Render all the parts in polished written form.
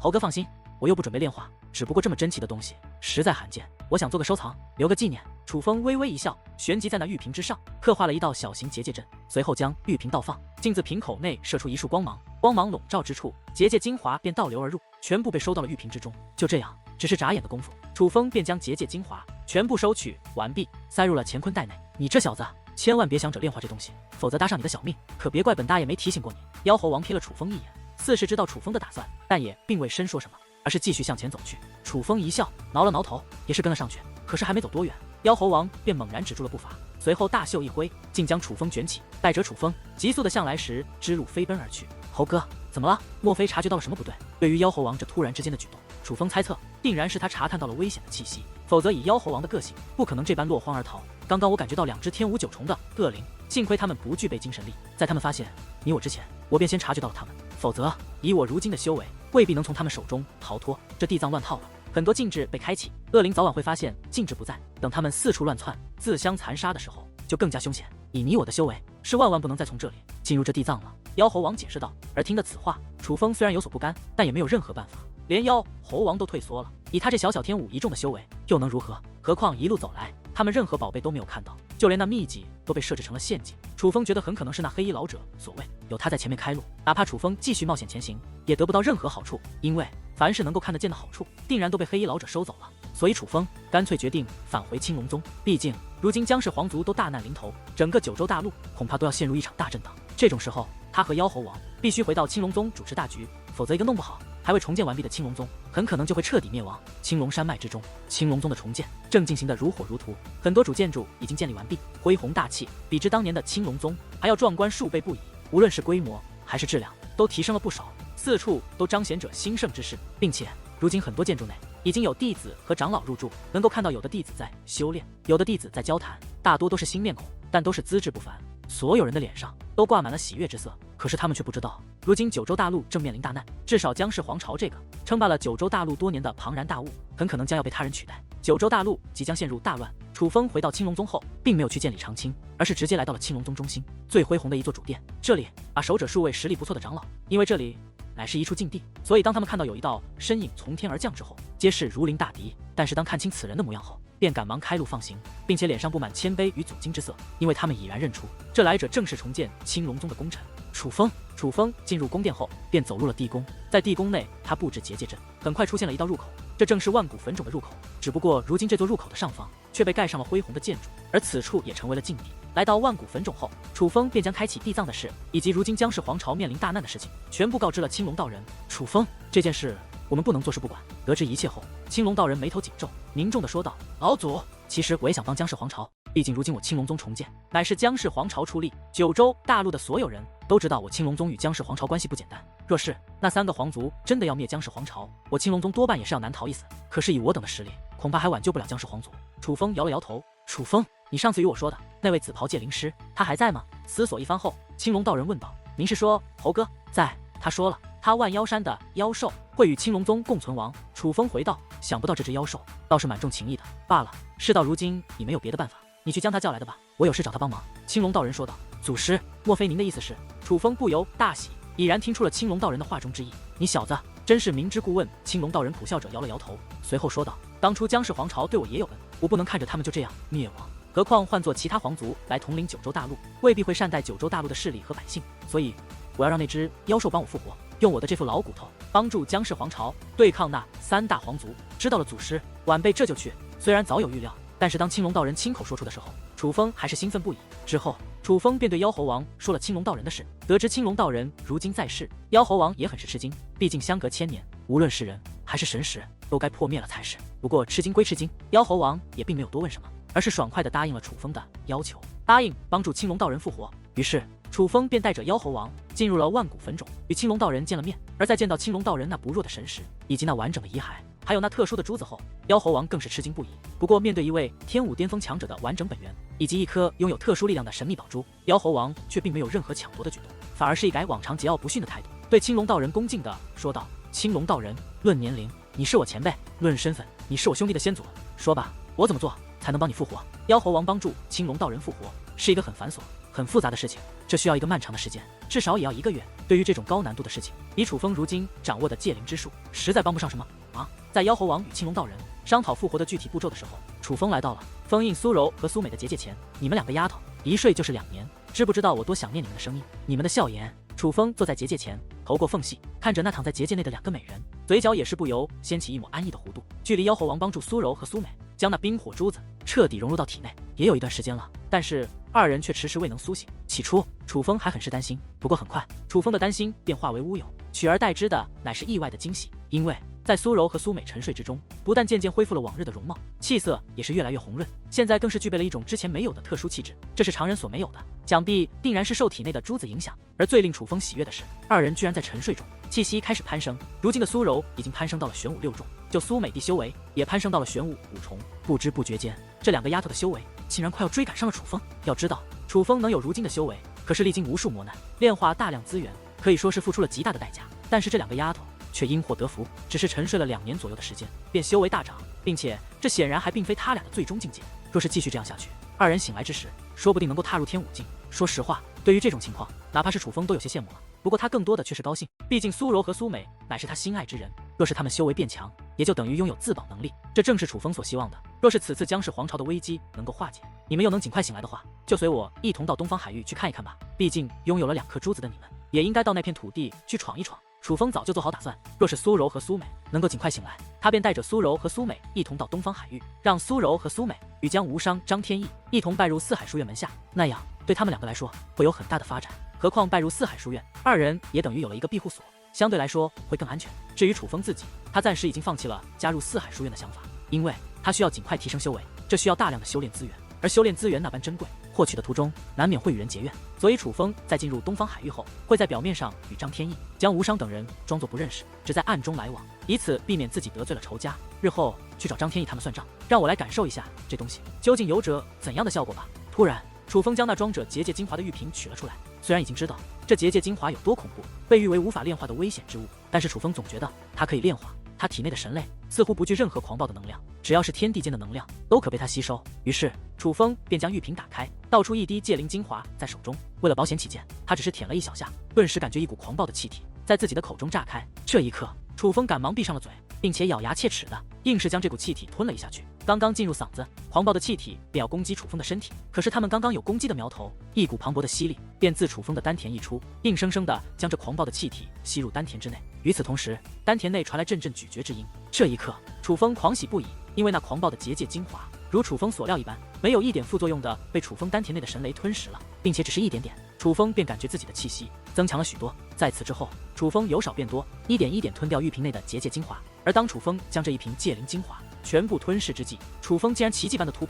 猴哥放心，我又不准备炼化，只不过这么珍奇的东西实在罕见，我想做个收藏，留个纪念。楚风微微一笑，旋即在那玉瓶之上刻画了一道小型结界阵，随后将玉瓶倒放，镜子瓶口内射出一束光芒，光芒笼罩之处，结界精华便倒流而入，全部被收到了玉瓶之中。就这样，只是眨眼的功夫，楚风便将结界精华全部收取完毕，塞入了乾坤袋内。你这小子，千万别想着炼化这东西，否则搭上你的小命，可别怪本大爷没提醒过你。妖猴王瞥了楚风一眼，似是知道楚风的打算，但也并未深说什么，而是继续向前走去。楚风一笑，挠了挠头，也是跟了上去。可是还没走多远，妖猴王便猛然止住了步伐，随后大袖一挥，竟将楚风卷起，带着楚风急速的向来时之路飞奔而去。猴哥，怎么了？莫非察觉到了什么不对？对于妖猴王这突然之间的举动，楚风猜测定然是他查探到了危险的气息，否则以妖猴王的个性，不可能这般落荒而逃。刚刚我感觉到两只天无九重的恶灵，幸亏他们不具备精神力，在他们发现你我之前，我便先察觉到了他们，否则以我如今的修为，未必能从他们手中逃脱。这地藏乱套了，很多禁制被开启，恶灵早晚会发现禁制不在，等他们四处乱窜、自相残杀的时候，就更加凶险。以你我的修为，是万万不能再从这里进入这地藏了。妖猴王解释道。而听得此话，楚风虽然有所不甘，但也没有任何办法，连妖猴王都退缩了。以他这小小天武一众的修为，又能如何？何况一路走来，他们任何宝贝都没有看到，就连那秘籍都被设置成了陷阱。楚风觉得很可能是那黑衣老者所为，有他在前面开路，哪怕楚风继续冒险前行，也得不到任何好处，因为凡是能够看得见的好处，定然都被黑衣老者收走了。所以楚风干脆决定返回青龙宗，毕竟如今姜氏皇族都大难临头，整个九州大陆恐怕都要陷入一场大震荡。这种时候，他和妖猴王必须回到青龙宗主持大局，否则一个弄不好，还未重建完毕的青龙宗很可能就会彻底灭亡。青龙山脉之中，青龙宗的重建正进行得如火如荼，很多主建筑已经建立完毕，恢宏大气，比之当年的青龙宗还要壮观数倍不已。无论是规模还是质量，都提升了不少，四处都彰显着兴盛之势，并且如今很多建筑内已经有弟子和长老入住，能够看到有的弟子在修炼，有的弟子在交谈，大多都是新面孔，但都是资质不凡，所有人的脸上都挂满了喜悦之色。可是他们却不知道，如今九州大陆正面临大难，至少姜氏皇朝这个称霸了九州大陆多年的庞然大物，很可能将要被他人取代。九州大陆即将陷入大乱。楚风回到青龙宗后，并没有去见李长青，而是直接来到了青龙宗中心最恢宏的一座主殿。这里把守者数位实力不错的长老，因为这里乃是一处禁地，所以当他们看到有一道身影从天而降之后，皆是如临大敌。但是当看清此人的模样后，便赶忙开路放行，并且脸上布满谦卑与祖敬之色，因为他们已然认出这来者正是重建青龙宗的功臣楚风。楚风进入宫殿后，便走入了地宫，在地宫内，他布置结界阵，很快出现了一道入口，这正是万古坟冢的入口。只不过如今这座入口的上方却被盖上了恢宏的建筑，而此处也成为了禁地。来到万古坟冢后，楚风便将开启地藏的事，以及如今姜氏皇朝面临大难的事情，全部告知了青龙道人。楚风，这件事我们不能坐视不管。得知一切后，青龙道人眉头紧皱，凝重地说道：“老祖，其实我也想帮姜氏皇朝，毕竟如今我青龙宗重建，乃是姜氏皇朝出力，九州大陆的所有人都知道我青龙宗与姜氏皇朝关系不简单。若是那三个皇族真的要灭姜氏皇朝，我青龙宗多半也是要难逃一死。可是以我等的实力，恐怕还挽救不了姜氏皇族。”楚风摇了摇头：“楚风，你上次与我说的那位紫袍界灵师，他还在吗？”思索一番后，青龙道人问道：“您是说猴哥？”“在。”他说了，他万妖山的妖兽会与青龙宗共存亡。楚风回道：“想不到这只妖兽倒是蛮重情义的，罢了，事到如今已没有别的办法，你去将他叫来的吧，我有事找他帮忙。”青龙道人说道：“祖师，莫非您的意思是？”楚风不由大喜，已然听出了青龙道人的话中之意。你小子真是明知故问。青龙道人苦笑着摇了摇头，随后说道：“当初姜氏皇朝对我也有恩，我不能看着他们就这样灭亡。何况换做其他皇族来统领九州大陆，未必会善待九州大陆的势力和百姓，所以我要让那只妖兽帮我复活，用我的这副老骨头帮助姜氏皇朝对抗那三大皇族。”知道了，祖师，晚辈这就去。虽然早有预料，但是当青龙道人亲口说出的时候，楚风还是兴奋不已。之后楚风便对妖猴王说了青龙道人的事，得知青龙道人如今在世，妖猴王也很是吃惊，毕竟相隔千年，无论是人还是神识，都该破灭了才是。不过吃惊归吃惊，妖猴王也并没有多问什么，而是爽快地答应了楚风的要求，答应帮助青龙道人复活。于是楚风便带着妖猴王进入了万古坟冢，与青龙道人见了面。而在见到青龙道人那不弱的神识，以及那完整的遗骸，还有那特殊的珠子后，妖猴王更是吃惊不已。不过面对一位天武巅峰强者的完整本源，以及一颗拥有特殊力量的神秘宝珠，妖猴王却并没有任何抢夺的举动，反而是一改往常桀骜不驯的态度，对青龙道人恭敬地说道：“青龙道人，论年龄你是我前辈，论身份你是我兄弟的先祖，说吧，我怎么做才能帮你复活？”妖猴王帮助青龙道人复活是一个很繁琐很复杂的事情，这需要一个漫长的时间，至少也要1个月。对于这种高难度的事情，以楚风如今掌握的戒灵之术，实在帮不上什么忙。在妖猴王与青龙道人商讨复活的具体步骤的时候，楚风来到了封印苏柔和苏美的结界前。你们2个丫头，一睡就是2年，知不知道我多想念你们的声音，你们的笑颜？楚风坐在结界前，头过缝隙，看着那躺在结界内的2个美人，嘴角也是不由掀起一抹安逸的弧度。距离妖猴王帮助苏柔和苏美将那冰火珠子彻底融入到体内，也有一段时间了，但是2人却迟迟未能苏醒。起初，楚风还很是担心，不过很快，楚风的担心便化为乌有，取而代之的乃是意外的惊喜。因为在苏柔和苏美沉睡之中，不但渐渐恢复了往日的容貌，气色也是越来越红润，现在更是具备了一种之前没有的特殊气质，这是常人所没有的。想必定然是受体内的珠子影响。而最令楚风喜悦的是，2人居然在沉睡中气息开始攀升。如今的苏柔已经攀升到了玄武6重，就苏美的修为也攀升到了玄武5重。不知不觉间，这2个丫头的修为竟然快要追赶上了楚风。要知道，楚风能有如今的修为，可是历经无数磨难，炼化大量资源，可以说是付出了极大的代价。但是这2个丫头却因祸得福，只是沉睡了2年左右的时间，便修为大涨，并且这显然还并非他俩的最终境界。若是继续这样下去，2人醒来之时，说不定能够踏入天5境。说实话，对于这种情况，哪怕是楚风都有些羡慕了。不过他更多的却是高兴，毕竟苏柔和苏美乃是他心爱之人，若是他们修为变强，也就等于拥有自保能力，这正是楚风所希望的。若是此次姜氏皇朝的危机能够化解，你们又能尽快醒来的话，就随我一同到东方海域去看一看吧。毕竟拥有了2颗珠子的你们，也应该到那片土地去闯一闯。楚风早就做好打算，若是苏柔和苏美能够尽快醒来，他便带着苏柔和苏美一同到东方海域，让苏柔和苏美与江无伤、张天翼一同拜入四海书院门下，那样对他们2个来说会有很大的发展。何况拜入四海书院，2人也等于有了一个庇护所，相对来说会更安全。至于楚风自己，他暂时已经放弃了加入四海书院的想法，因为他需要尽快提升修为，这需要大量的修炼资源，而修炼资源那般珍贵，获取的途中难免会与人结怨。所以楚风在进入东方海域后，会在表面上与张天翼、江无伤等人装作不认识，只在暗中来往，以此避免自己得罪了仇家，日后去找张天翼他们算账。让我来感受一下这东西究竟有着怎样的效果吧。突然，楚风将那装着结界精华的玉瓶取了出来。虽然已经知道这结界精华有多恐怖，被誉为无法炼化的危险之物，但是楚风总觉得它可以炼化。他体内的神类似乎不惧任何狂暴的能量，只要是天地间的能量都可被他吸收。于是楚风便将玉瓶打开，倒出一滴戒灵精华在手中。为了保险起见，他只是舔了一小下，顿时感觉一股狂暴的气体在自己的口中炸开。这一刻，楚风赶忙闭上了嘴，并且咬牙切齿的硬是将这股气体吞了一下去。刚刚进入嗓子，狂暴的气体便要攻击楚风的身体，可是他们刚刚有攻击的苗头，一股磅礴的吸力便自楚风的丹田溢出，硬生生的将这狂暴的气体吸入丹田之内。与此同时，丹田内传来阵阵咀嚼之音。这一刻，楚风狂喜不已，因为那狂暴的结界精华如楚风所料一般，没有一点副作用的被楚风丹田内的神雷吞食了，并且只是一点点，楚风便感觉自己的气息增强了许多。在此之后，楚风由少变多，一点一点吞掉玉瓶内的结界精华。而当楚风将这一瓶戒灵精华全部吞噬之际，楚风竟然奇迹般的突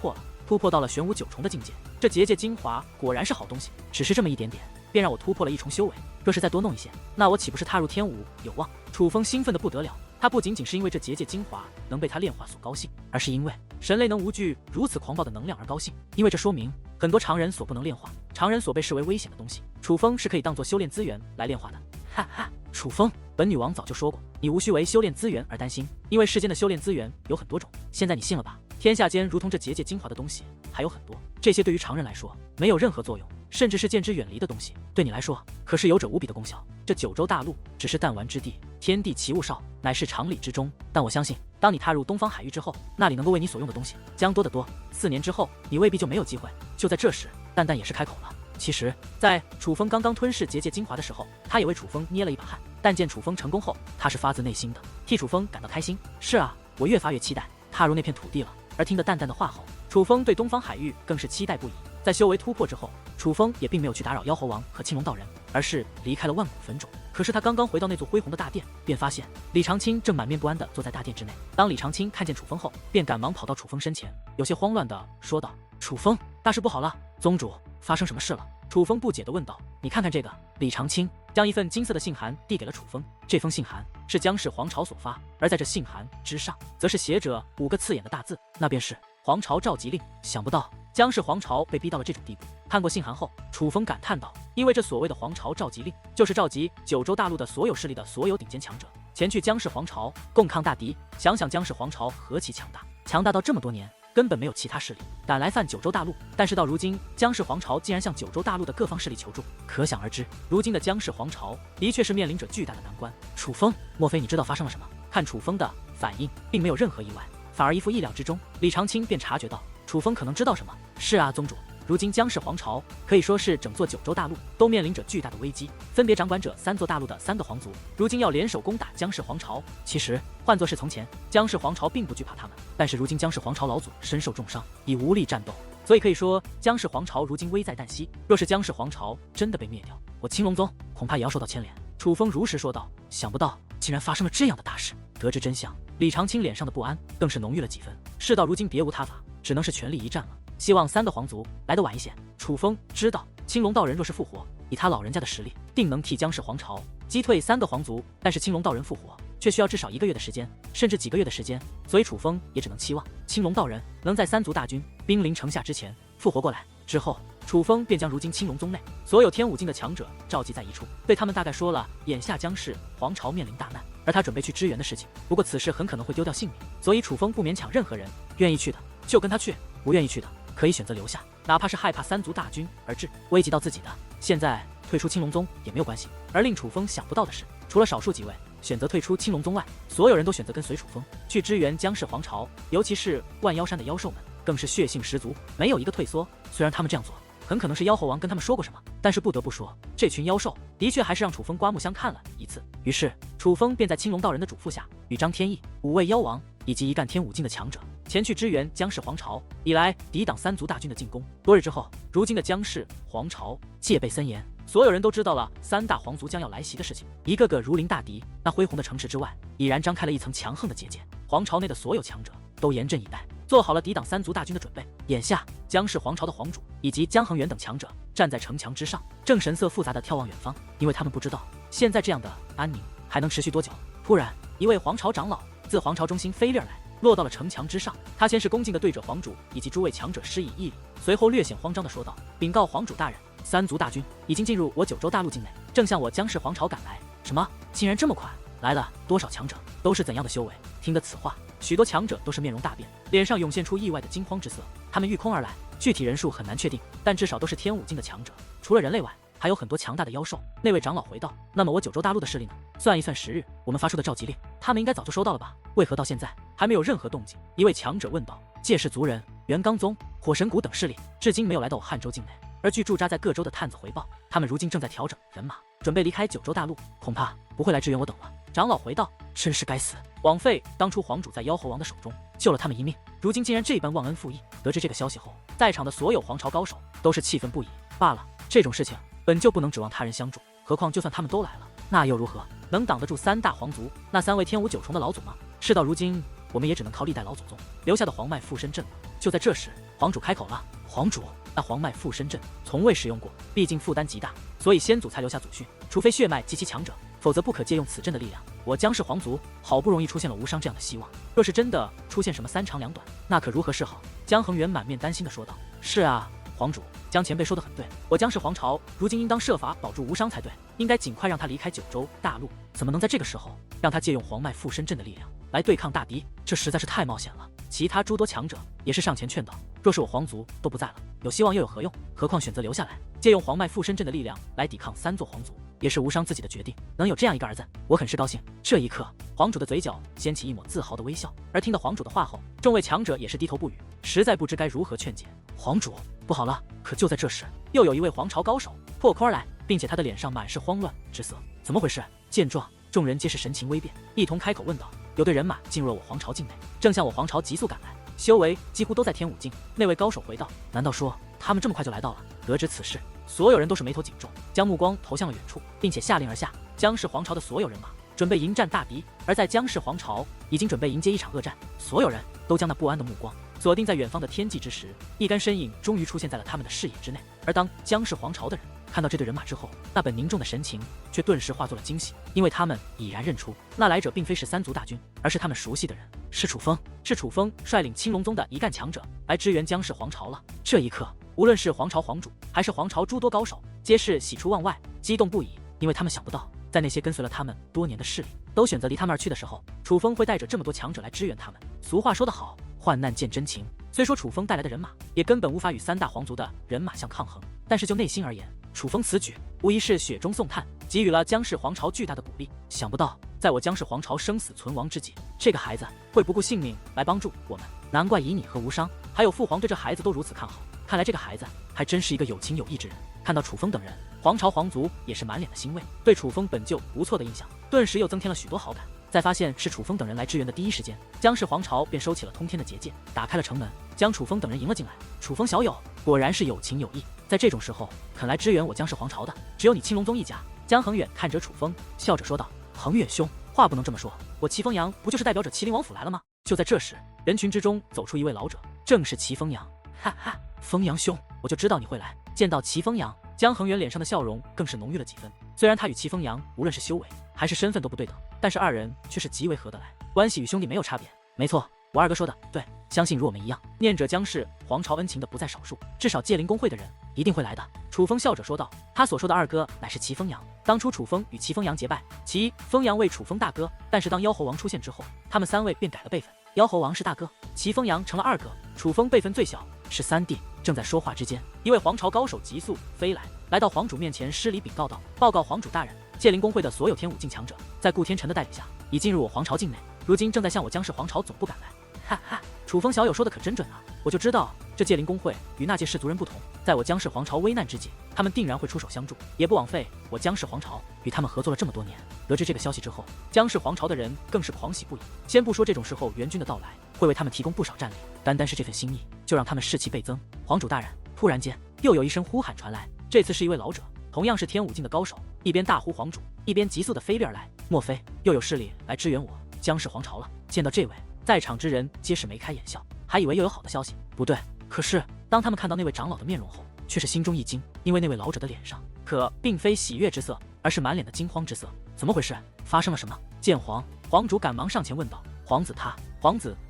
破到了玄武9重的境界。这结界精华果然是好东西，只是这么一点点，便让我突破了1重修为。若是再多弄一些，那我岂不是踏入天5有望？楚风兴奋的不得了，他不仅仅是因为这结界精华能被他炼化所高兴，而是因为神雷能无惧如此狂暴的能量而高兴，因为这说明很多常人所不能炼化，常人所被视为危险的东西，楚风是可以当作修炼资源来炼化的。哈哈，楚风，本女王早就说过，你无需为修炼资源而担心，因为世间的修炼资源有很多种，现在你信了吧？天下间如同这结界精华的东西还有很多，这些对于常人来说没有任何作用，甚至是见之远离的东西，对你来说可是有着无比的功效。这九州大陆只是弹丸之地，天地奇物少，乃是常理之中。但我相信，当你踏入东方海域之后，那里能够为你所用的东西将多得多。4年之后，你未必就没有机会。就在这时，蛋蛋也是开口了。其实，在楚风刚刚吞噬结界精华的时候，他也为楚风捏了一把汗。但见楚风成功后，他是发自内心的替楚风感到开心。是啊，我越发越期待踏入那片土地了。而听得淡淡的话后，楚风对东方海域更是期待不已。在修为突破之后，楚风也并没有去打扰妖猴王和青龙道人，而是离开了万古坟冢。可是他刚刚回到那座恢宏的大殿，便发现李长青正满面不安地坐在大殿之内。当李长青看见楚风后，便赶忙跑到楚风身前，有些慌乱地说道：“楚风，大事不好了！宗主，发生什么事了？”楚风不解地问道：“你看看这个。”李长青将一份金色的信函递给了楚风。这封信函是姜氏皇朝所发，而在这信函之上，则是写着5个刺眼的大字，那便是皇朝召集令。想不到姜氏皇朝被逼到了这种地步。看过信函后，楚风感叹道：“因为这所谓的皇朝召集令，就是召集9州大陆的所有势力的所有顶尖强者，前去姜氏皇朝共抗大敌。想想姜氏皇朝何其强大，强大到这么多年根本没有其他势力敢来犯九州大陆。但是到如今，姜氏皇朝竟然向九州大陆的各方势力求助，可想而知，如今的姜氏皇朝的确是面临着巨大的难关。楚风，莫非你知道发生了什么？看楚风的反应，并没有任何意外，反而一副意料之中。李长青便察觉到楚风可能知道什么。是啊，宗主。如今姜氏皇朝可以说是整座九州大陆都面临着巨大的危机，分别掌管着3座大陆的3个皇族，如今要联手攻打姜氏皇朝。其实换作是从前，姜氏皇朝并不惧怕他们，但是如今姜氏皇朝老祖身受重伤，已无力战斗，所以可以说姜氏皇朝如今危在旦夕。若是姜氏皇朝真的被灭掉，我青龙宗恐怕也要受到牵连。楚风如实说道。想不到竟然发生了这样的大事。得知真相，李长青脸上的不安更是浓郁了几分。事到如今别无他法，只能是全力一战了。希望3个皇族来得晚一些。楚风知道青龙道人若是复活，以他老人家的实力，定能替姜氏皇朝击退3个皇族。但是青龙道人复活却需要至少1个月的时间，甚至几个月的时间，所以楚风也只能期望青龙道人能在3族大军兵临城下之前复活过来。之后，楚风便将如今青龙宗内所有天武境的强者召集在一处，对他们大概说了眼下姜氏皇朝面临大难，而他准备去支援的事情。不过此事很可能会丢掉性命，所以楚风不勉强任何人，愿意去的就跟他去，不愿意去的可以选择留下，哪怕是害怕3族大军而至，危及到自己的，现在退出青龙宗也没有关系。而令楚风想不到的是，除了少数几位选择退出青龙宗外，所有人都选择跟随楚风去支援姜氏皇朝，尤其是万妖山的妖兽们，更是血性十足，没有一个退缩。虽然他们这样做很可能是妖猴王跟他们说过什么，但是不得不说，这群妖兽的确还是让楚风刮目相看了一次。于是楚风便在青龙道人的嘱咐下，与张天翼、5位妖王以及一干天武境的强者前去支援姜氏皇朝，以来抵挡3族大军的进攻。多日之后，如今的姜氏皇朝戒备森严，所有人都知道了3大皇族将要来袭的事情，一个个如临大敌。那恢宏的城池之外，已然张开了一层强横的结界，皇朝内的所有强者都严阵以待，做好了抵挡3族大军的准备。眼下，姜氏皇朝的皇主以及姜恒远等强者站在城墙之上，正神色复杂地眺望远方，因为他们不知道现在这样的安宁还能持续多久。突然，一位皇朝长老自皇朝中心飞掠而来，落到了城墙之上。他先是恭敬地对着皇主以及诸位强者施以一礼，随后略显慌张地说道：“禀告皇主大人，3族大军已经进入我九州大陆境内，正向我姜氏皇朝赶来。”什么？竟然这么快？来了多少强者？都是怎样的修为？听得此话，许多强者都是面容大变，脸上涌现出意外的惊慌之色。他们御空而来，具体人数很难确定，但至少都是天武境的强者。除了人类外，还有很多强大的妖兽。那位长老回道：“那么我九州大陆的势力呢？算一算时日，我们发出的召集令，他们应该早就收到了吧？为何到现在还没有任何动静？”一位强者问道。界氏族人、元刚宗、火神谷等势力至今没有来到我汉州境内，而据驻扎在各州的探子回报，他们如今正在调整人马，准备离开九州大陆，恐怕不会来支援我等了。长老回道：“真是该死，枉费当初皇主在妖猴王的手中救了他们一命，如今竟然这般忘恩负义。”得知这个消息后，在场的所有皇朝高手都是气愤不已。罢了，这种事情本就不能指望他人相助，何况就算他们都来了，那又如何？能挡得住3大皇族那3位天武9重的老祖吗？事到如今，我们也只能靠历代老祖宗留下的黄脉附身阵了。就在这时，皇主开口了：“皇主，那黄脉附身阵从未使用过，毕竟负担极大，所以先祖才留下祖训，除非血脉极其强者，否则不可借用此阵的力量。我姜氏皇族好不容易出现了无伤这样的希望，若是真的出现什么3长2短，那可如何是好？”姜恒远满面担心地说道：“是啊，皇主，姜前辈说得很对，我姜氏皇朝如今应当设法保住无伤才对，应该尽快让他离开九州大陆，怎么能在这个时候让他借用黄脉附身阵的力量来对抗大敌？这实在是太冒险了。”其他诸多强者也是上前劝导：“若是我皇族都不在了，有希望又有何用？何况选择留下来，借用黄脉附身阵的力量来抵抗3座皇族，也是无伤自己的决定。能有这样一个儿子，我很是高兴。”这一刻，皇主的嘴角掀起一抹自豪的微笑。而听到皇主的话后，众位强者也是低头不语，实在不知该如何劝解。皇主，不好了！可就在这时，又有一位皇朝高手破空而来，并且他的脸上满是慌乱之色。怎么回事？见状，众人皆是神情微变，一同开口问道：“有队人马进入了我皇朝境内，正向我皇朝急速赶来，修为几乎都在天武境。”那位高手回道：“难道说他们这么快就来到了？”得知此事，所有人都是眉头紧皱，将目光投向了远处，并且下令而下：姜氏皇朝的所有人马准备迎战大敌。而在姜氏皇朝已经准备迎接一场恶战，所有人都将那不安的目光锁定在远方的天际之时，一干身影终于出现在了他们的视野之内。而当姜氏皇朝的人看到这队人马之后，那本凝重的神情却顿时化作了惊喜，因为他们已然认出那来者并非是3族大军，而是他们熟悉的人，是楚风。是楚风率领青龙宗的一干强者来支援姜氏皇朝了。这一刻，无论是皇朝皇主还是皇朝诸多高手，皆是喜出望外，激动不已，因为他们想不到在那些跟随了他们多年的势力都选择离他们而去的时候，楚风会带着这么多强者来支援他们。俗话说得好，患难见真情。虽说楚风带来的人马也根本无法与3大皇族的人马相抗衡，但是就内心而言，楚风此举无疑是雪中送炭，给予了姜氏皇朝巨大的鼓励。想不到，在我姜氏皇朝生死存亡之际，这个孩子会不顾性命来帮助我们。难怪以你和无伤还有父皇对这孩子都如此看好，看来这个孩子还真是一个有情有义之人。看到楚风等人，皇朝皇族也是满脸的欣慰，对楚风本就不错的印象顿时又增添了许多好感。在发现是楚风等人来支援的第一时间，姜氏皇朝便收起了通天的结界，打开了城门，将楚风等人迎了进来。楚风小友果然是有情有义，在这种时候肯来支援我姜氏皇朝的，只有你青龙宗一家。姜恒远看着楚风，笑着说道：“恒远兄，话不能这么说，我齐风阳不就是代表着麒麟王府来了吗？”就在这时，人群之中走出一位老者，正是齐风阳。哈哈，风阳兄，我就知道你会来。见到齐风阳，姜恒远脸上的笑容更是浓郁了几分。虽然他与齐风阳无论是修为还是身份都不对等，但是二人却是极为合得来，关系与兄弟没有差别。没错，我二哥说的对，相信如我们一样念着姜氏皇朝恩情的不在少数，至少界灵公会的人一定会来的。楚风笑着说道，他所说的二哥乃是齐风阳。当初楚风与齐风阳结拜，齐风阳为楚风大哥，但是当妖猴王出现之后，他们3位便改了辈分，妖猴王是大哥，齐风阳成了二哥，楚风辈分最小，是3弟。正在说话之间，一位皇朝高手急速飞来，来到皇主面前施礼禀告道：“报告皇主大人，界灵公会的所有天武境强者，在顾天辰的带领下，已进入我皇朝境内，如今正在向我姜氏皇朝总部赶来。”哈哈，楚风小友说的可真准啊！我就知道这界灵公会与那届氏族人不同，在我姜氏皇朝危难之际，他们定然会出手相助，也不枉费我姜氏皇朝与他们合作了这么多年。得知这个消息之后，姜氏皇朝的人更是狂喜不已。先不说这种时候援军的到来会为他们提供不少战力，单单是这份心意，就让他们士气倍增。皇主大人，突然间又有一声呼喊传来，这次是一位老者，同样是天武境的高手，一边大呼皇主，一边急速的飞掠而来。莫非又有势力来支援我姜氏皇朝了？见到这位，在场之人皆是眉开眼笑，还以为又有好的消息。不对，可是当他们看到那位长老的面容后，却是心中一惊，因为那位老者的脸上可并非喜悦之色，而是满脸的惊慌之色。怎么回事？发生了什么？见皇主赶忙上前问道：“皇子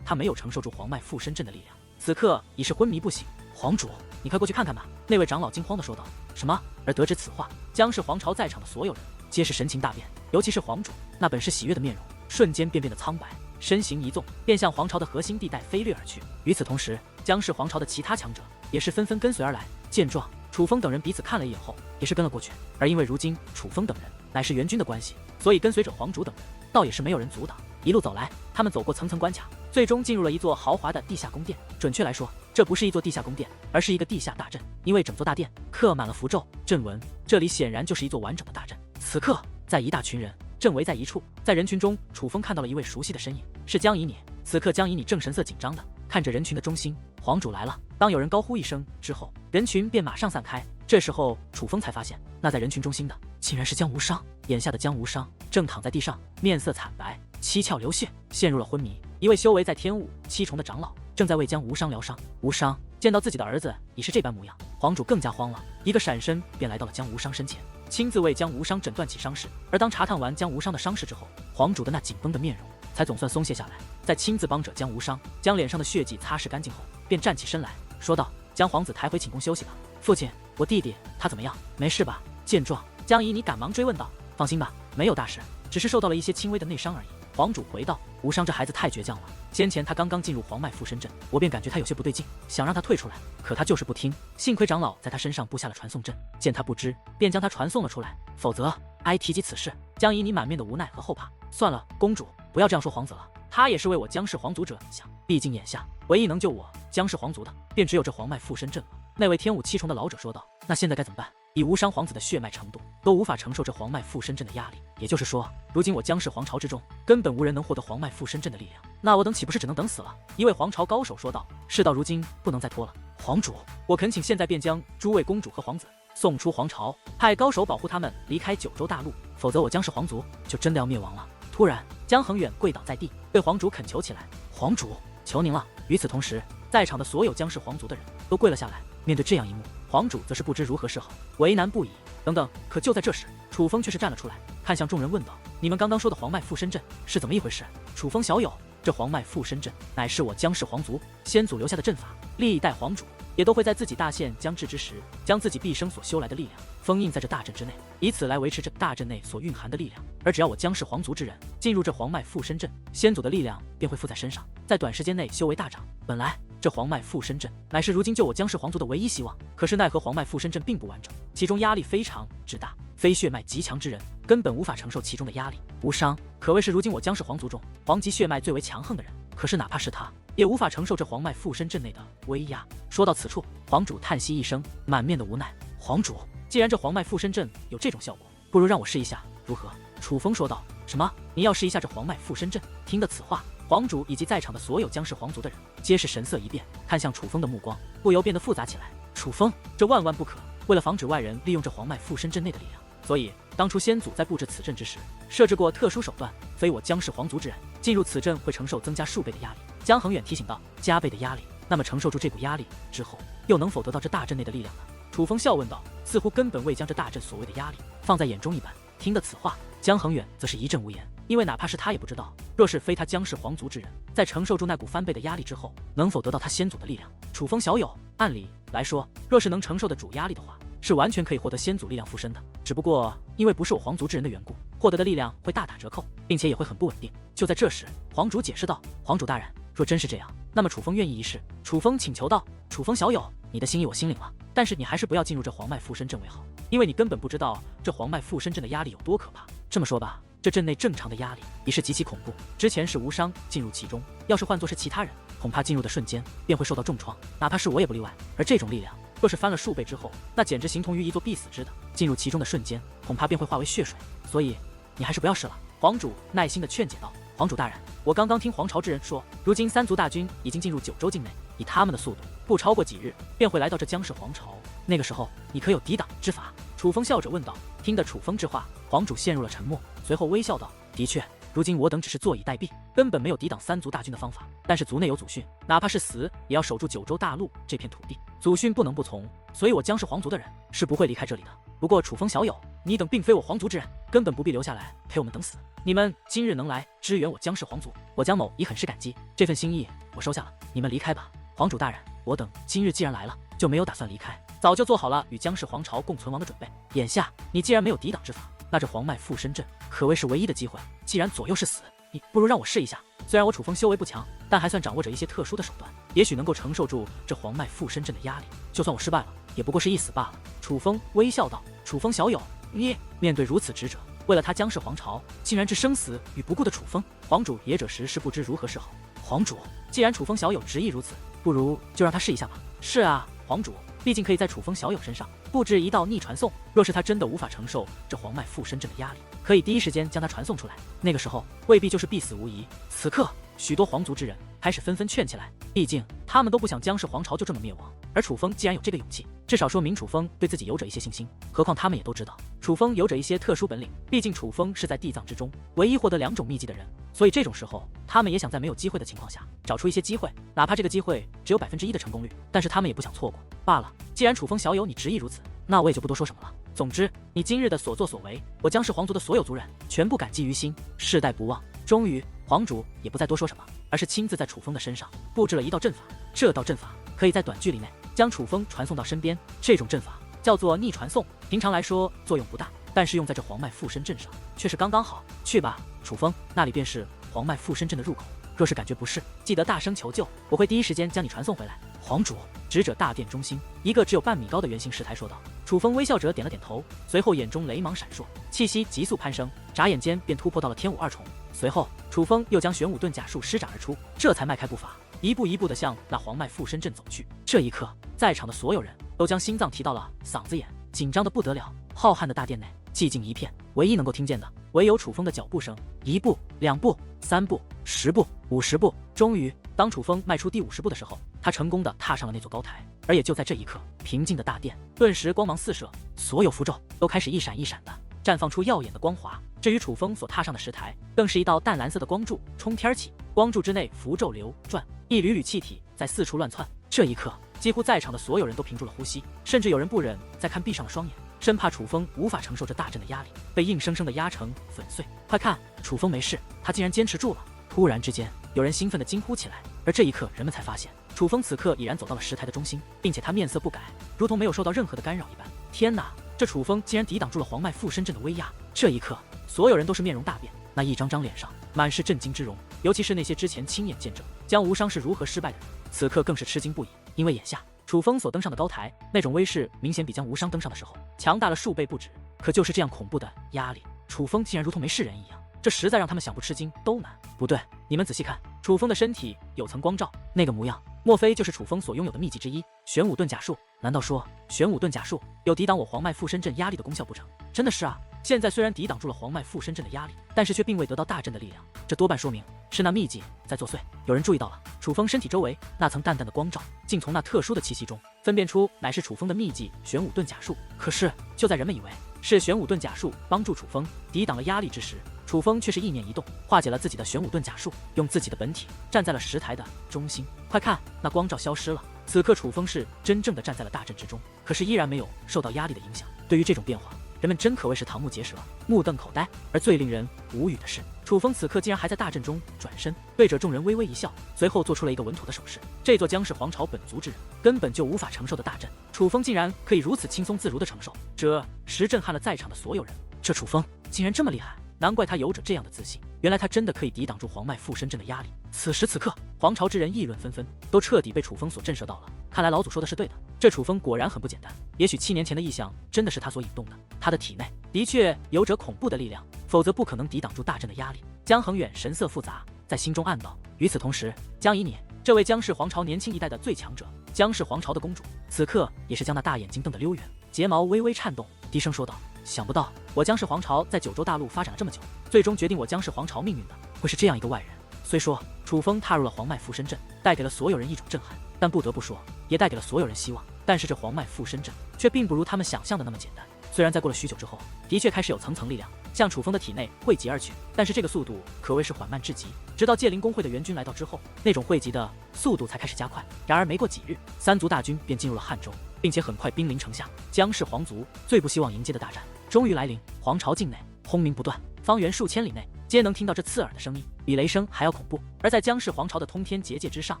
他没有承受住黄脉附身阵的力量，此刻已是昏迷不醒。皇主，你快过去看看吧。”那位长老惊慌地说道。什么？而得知此话，姜氏皇朝在场的所有人皆是神情大变，尤其是皇主，那本是喜悦的面容瞬间便变得苍白，身形一纵，便向皇朝的核心地带飞掠而去。与此同时，姜氏皇朝的其他强者也是纷纷跟随而来。见状，楚风等人彼此看了一眼后，也是跟了过去。而因为如今楚风等人乃是援军的关系，所以跟随着皇主等人倒也是没有人阻挡。一路走来，他们走过层层关卡，最终进入了一座豪华的地下宫殿。准确来说，这不是一座地下宫殿，而是一个地下大阵，因为整座大殿刻满了符咒阵纹，这里显然就是一座完整的大阵。此刻，在一大群人正围在一处，在人群中，楚风看到了一位熟悉的身影，是江以你。此刻江以你正神色紧张的看着人群的中心，皇主来了。当有人高呼一声之后，人群便马上散开。这时候楚风才发现，那在人群中心的竟然是江无伤。眼下的江无伤正躺在地上，面色惨白，七窍流血，陷入了昏迷。一位修为在天武7重的长老正在为江无伤疗伤。无伤见到自己的儿子已是这般模样，皇主更加慌了，一个闪身便来到了江无伤身前，亲自为江无伤诊断起伤势。而当查探完江无伤的伤势之后，皇主的那紧绷的面容才总算松懈下来。在亲自帮着江无伤将脸上的血迹擦拭干净后，便站起身来说道：“将皇子抬回寝宫休息吧。父亲，我弟弟他怎么样？没事吧？”见状，江以你赶忙追问道：“放心吧，没有大事，只是受到了一些轻微的内伤而已。”皇主回道：“无伤这孩子太倔强了，先前他刚刚进入黄脉附身阵，我便感觉他有些不对劲，想让他退出来，可他就是不听。幸亏长老在他身上布下了传送阵，见他不知，便将他传送了出来，否则挨提及此事，江以你满面的无奈和后怕。算了，公主不要这样说皇子了，他也是为我姜氏皇族着想，毕竟眼下唯一能救我姜氏皇族的，便只有这黄脉附身阵了。”那位天武7重的老者说道：“那现在该怎么办？以无伤皇子的血脉程度，都无法承受这黄脉附身阵的压力。也就是说，如今我姜氏皇朝之中，根本无人能获得黄脉附身阵的力量。那我等岂不是只能等死了？”一位皇朝高手说道：“事到如今，不能再拖了。皇主，我恳请现在便将诸位公主和皇子送出皇朝，派高手保护他们离开九州大陆，否则我姜氏皇族就真的要灭亡了。”突然，江恒远跪倒在地，对皇主恳求起来：“皇主，求您了！”与此同时，在场的所有姜氏皇族的人都跪了下来。面对这样一幕，皇主则是不知如何是好，为难不已。等等，可就在这时，楚风却是站了出来，看向众人问道：“你们刚刚说的黄脉附身阵是怎么一回事？”楚风小友，这黄脉附身阵乃是我姜氏皇族先祖留下的阵法，历代皇主也都会在自己大限将至之时，将自己毕生所修来的力量封印在这大阵之内，以此来维持这大阵内所蕴含的力量。而只要我姜氏皇族之人进入这黄脉附身阵，先祖的力量便会附在身上，在短时间内修为大涨。本来这黄脉附身阵乃是如今救我姜氏皇族的唯一希望，可是奈何黄脉附身阵并不完整，其中压力非常之大，非血脉极强之人根本无法承受其中的压力。无伤可谓是如今我姜氏皇族中黄级血脉最为强横的人，可是哪怕是他，也无法承受这黄脉附身阵内的威压。说到此处，皇主叹息一声，满面的无奈。皇主，既然这黄脉附身阵有这种效果，不如让我试一下，如何？楚风说道。什么？你要试一下这黄脉附身阵？听得此话，皇主以及在场的所有姜氏皇族的人，皆是神色一变，看向楚风的目光不由变得复杂起来。楚风，这万万不可！为了防止外人利用这黄脉附身阵内的力量，所以当初先祖在布置此阵之时，设置过特殊手段，非我姜氏皇族之人进入此阵会承受增加数倍的压力。江恒远提醒道：加倍的压力，那么承受住这股压力之后，又能否得到这大阵内的力量呢？楚风笑问道，似乎根本未将这大阵所谓的压力放在眼中一般。听得此话，江恒远则是一阵无言，因为哪怕是他也不知道，若是非他姜氏皇族之人，在承受住那股翻倍的压力之后，能否得到他先祖的力量。楚风小友，按理来说，若是能承受得住压力的话，是完全可以获得先祖力量附身的，只不过因为不是我皇族之人的缘故，获得的力量会大打折扣，并且也会很不稳定。就在这时，皇主解释道：皇主大人，若真是这样，那么楚风愿意一试。楚风请求道：楚风小友，你的心意我心领了，但是你还是不要进入这黄脉附身阵为好，因为你根本不知道这黄脉附身阵的压力有多可怕。这么说吧，这阵内正常的压力已是极其恐怖，之前是无伤进入其中，要是换作是其他人，恐怕进入的瞬间便会受到重创，哪怕是我也不例外。而这种力量若是翻了数倍之后，那简直形同于一座必死之的，进入其中的瞬间，恐怕便会化为血水。所以你还是不要试了。皇主耐心地劝解道：皇主大人，我刚刚听皇朝之人说，如今三族大军已经进入九州境内，以他们的速度，不超过几日便会来到这姜氏皇朝，那个时候你可有抵挡之法？楚风笑着问道。听得楚风之话，皇主陷入了沉默，随后微笑道：的确，如今我等只是坐以待毙，根本没有抵挡三族大军的方法。但是族内有祖训，哪怕是死也要守住九州大陆这片土地，祖训不能不从，所以我姜氏皇族的人是不会离开这里的。不过楚风小友，你等并非我皇族之人，根本不必留下来陪我们等死。你们今日能来支援我姜氏皇族，我姜某已很是感激，这份心意我收下了，你们离开吧。皇主大人，我等今日既然来了，就没有打算离开，早就做好了与姜氏皇朝共存亡的准备。眼下你既然没有抵挡之法，那这黄脉附身阵可谓是唯一的机会。既然左右是死，你不如让我试一下。虽然我楚风修为不强，但还算掌握着一些特殊的手段，也许能够承受住这黄脉附身阵的压力。就算我失败了，也不过是一死罢了。楚风微笑道：楚风小友，你面对如此执者，为了他姜氏皇朝，竟然置生死于不顾的楚风，皇主也者时是不知如何是好。皇主，既然楚风小友执意如此，不如就让他试一下吧。是啊，皇主，毕竟可以在楚风小友身上布置一道逆传送，若是他真的无法承受这黄脉附身阵的压力，可以第一时间将他传送出来，那个时候未必就是必死无疑。此刻许多皇族之人开始纷纷劝起来，毕竟他们都不想姜氏皇朝就这么灭亡，而楚风既然有这个勇气，至少说明楚风对自己有着一些信心。何况他们也都知道楚风有着一些特殊本领，毕竟楚风是在地藏之中唯一获得2种秘籍的人，所以这种时候他们也想在没有机会的情况下找出一些机会，哪怕这个机会只有1%的成功率，但是他们也不想错过罢了。既然楚风小友你执意如此，那我也就不多说什么了。总之你今日的所作所为，我姜氏皇族的所有族人全部感激于心，世代不忘。终于皇主也不再多说什么，而是亲自在楚风的身上布置了一道阵法。这道阵法可以在短距离内将楚风传送到身边，这种阵法叫做逆传送。平常来说作用不大，但是用在这黄脉附身阵上却是刚刚好。去吧，楚风，那里便是黄脉附身阵的入口，若是感觉不适，记得大声求救，我会第一时间将你传送回来。皇主，执者大殿中心，一个只有半米高的圆形石台说道。楚风微笑着点了点头，随后眼中雷芒闪烁，气息急速攀升，眨眼间便突破到了天武2重。随后楚风又将玄武遁甲术施展而出，这才迈开步伐，一步一步地向那黄脉附身阵走去。这一刻，在场的所有人都将心脏提到了嗓子眼，紧张得不得了。浩瀚的大殿内寂静一片，唯一能够听见的唯有楚风的脚步声，1步、2步、3步、10步、50步。终于当楚风迈出第50步的时候，他成功地踏上了那座高台。而也就在这一刻，平静的大殿顿时光芒四射，所有符咒都开始一闪一闪的绽放出耀眼的光华。至于楚风所踏上的石台，更是一道淡蓝色的光柱冲天起，光柱之内符咒流转，一缕缕气体在四处乱窜。这一刻，几乎在场的所有人都屏住了呼吸，甚至有人不忍再看，闭上了双眼，生怕楚风无法承受这大阵的压力，被硬生生的压成粉碎。快看，楚风没事，他竟然坚持住了！突然之间，有人兴奋地惊呼起来，而这一刻，人们才发现楚风此刻已然走到了石台的中心，并且他面色不改，如同没有受到任何的干扰一般。天哪！这楚风竟然抵挡住了黄脉附身阵的威压。这一刻，所有人都是面容大变，那一张张脸上满是震惊之容，尤其是那些之前亲眼见证江无伤是如何失败的人，此刻更是吃惊不已。因为眼下楚风所登上的高台，那种威势明显比江无伤登上的时候强大了数倍不止。可就是这样恐怖的压力，楚风竟然如同没事人一样，这实在让他们想不吃惊都难。不对，你们仔细看，楚风的身体有层光罩，那个模样，莫非就是楚风所拥有的秘籍之一玄武遁甲术？难道说玄武遁甲术有抵挡我黄脉附身阵压力的功效不成？真的是啊！现在虽然抵挡住了黄脉附身阵的压力，但是却并未得到大阵的力量，这多半说明是那秘籍在作祟。有人注意到了，楚风身体周围那层淡淡的光罩，竟从那特殊的气息中分辨出乃是楚风的秘籍玄武遁甲术。可是就在人们以为是玄武遁甲术帮助楚风抵挡了压力之时，楚风却是意念一动，化解了自己的玄武遁甲术，用自己的本体站在了石台的中心。快看，那光罩消失了，此刻楚风是真正的站在了大阵之中，可是依然没有受到压力的影响。对于这种变化，人们真可谓是瞠目结舌，目瞪口呆。而最令人无语的是，楚风此刻竟然还在大阵中转身，对着众人微微一笑，随后做出了一个稳妥的手势。这座江氏皇朝本族之人根本就无法承受的大阵，楚风竟然可以如此轻松自如的承受，这实震撼了在场的所有人。这楚风竟然这么厉害，难怪他有着这样的自信，原来他真的可以抵挡住黄脉附身阵的压力。此时此刻，皇朝之人议论纷纷，都彻底被楚风所震慑到了。看来老祖说的是对的，这楚风果然很不简单。也许7年前的异象真的是他所引动的，他的体内的确有着恐怖的力量，否则不可能抵挡住大阵的压力。江恒远神色复杂，在心中暗道。与此同时，江以你这位江氏皇朝年轻一代的最强者，江氏皇朝的公主，此刻也是将那大眼睛瞪得溜圆，睫毛微微颤动，低声说道：想不到我江氏皇朝在九州大陆发展了这么久，最终决定我江氏皇朝命运的会是这样一个外人。虽说楚风踏入了黄脉附身阵，带给了所有人一种震撼，但不得不说，也带给了所有人希望。但是这黄脉附身阵却并不如他们想象的那么简单。虽然在过了许久之后，的确开始有层层力量向楚风的体内汇集而去，但是这个速度可谓是缓慢至极。直到界灵公会的援军来到之后，那种汇集的速度才开始加快。然而没过几日，三族大军便进入了汉州，并且很快兵临城下。江氏皇族最不希望迎接的大战终于来临。皇朝境内轰鸣不断，方圆数千里内皆能听到这刺耳的声音，比雷声还要恐怖。而在江氏皇朝的通天结界之上，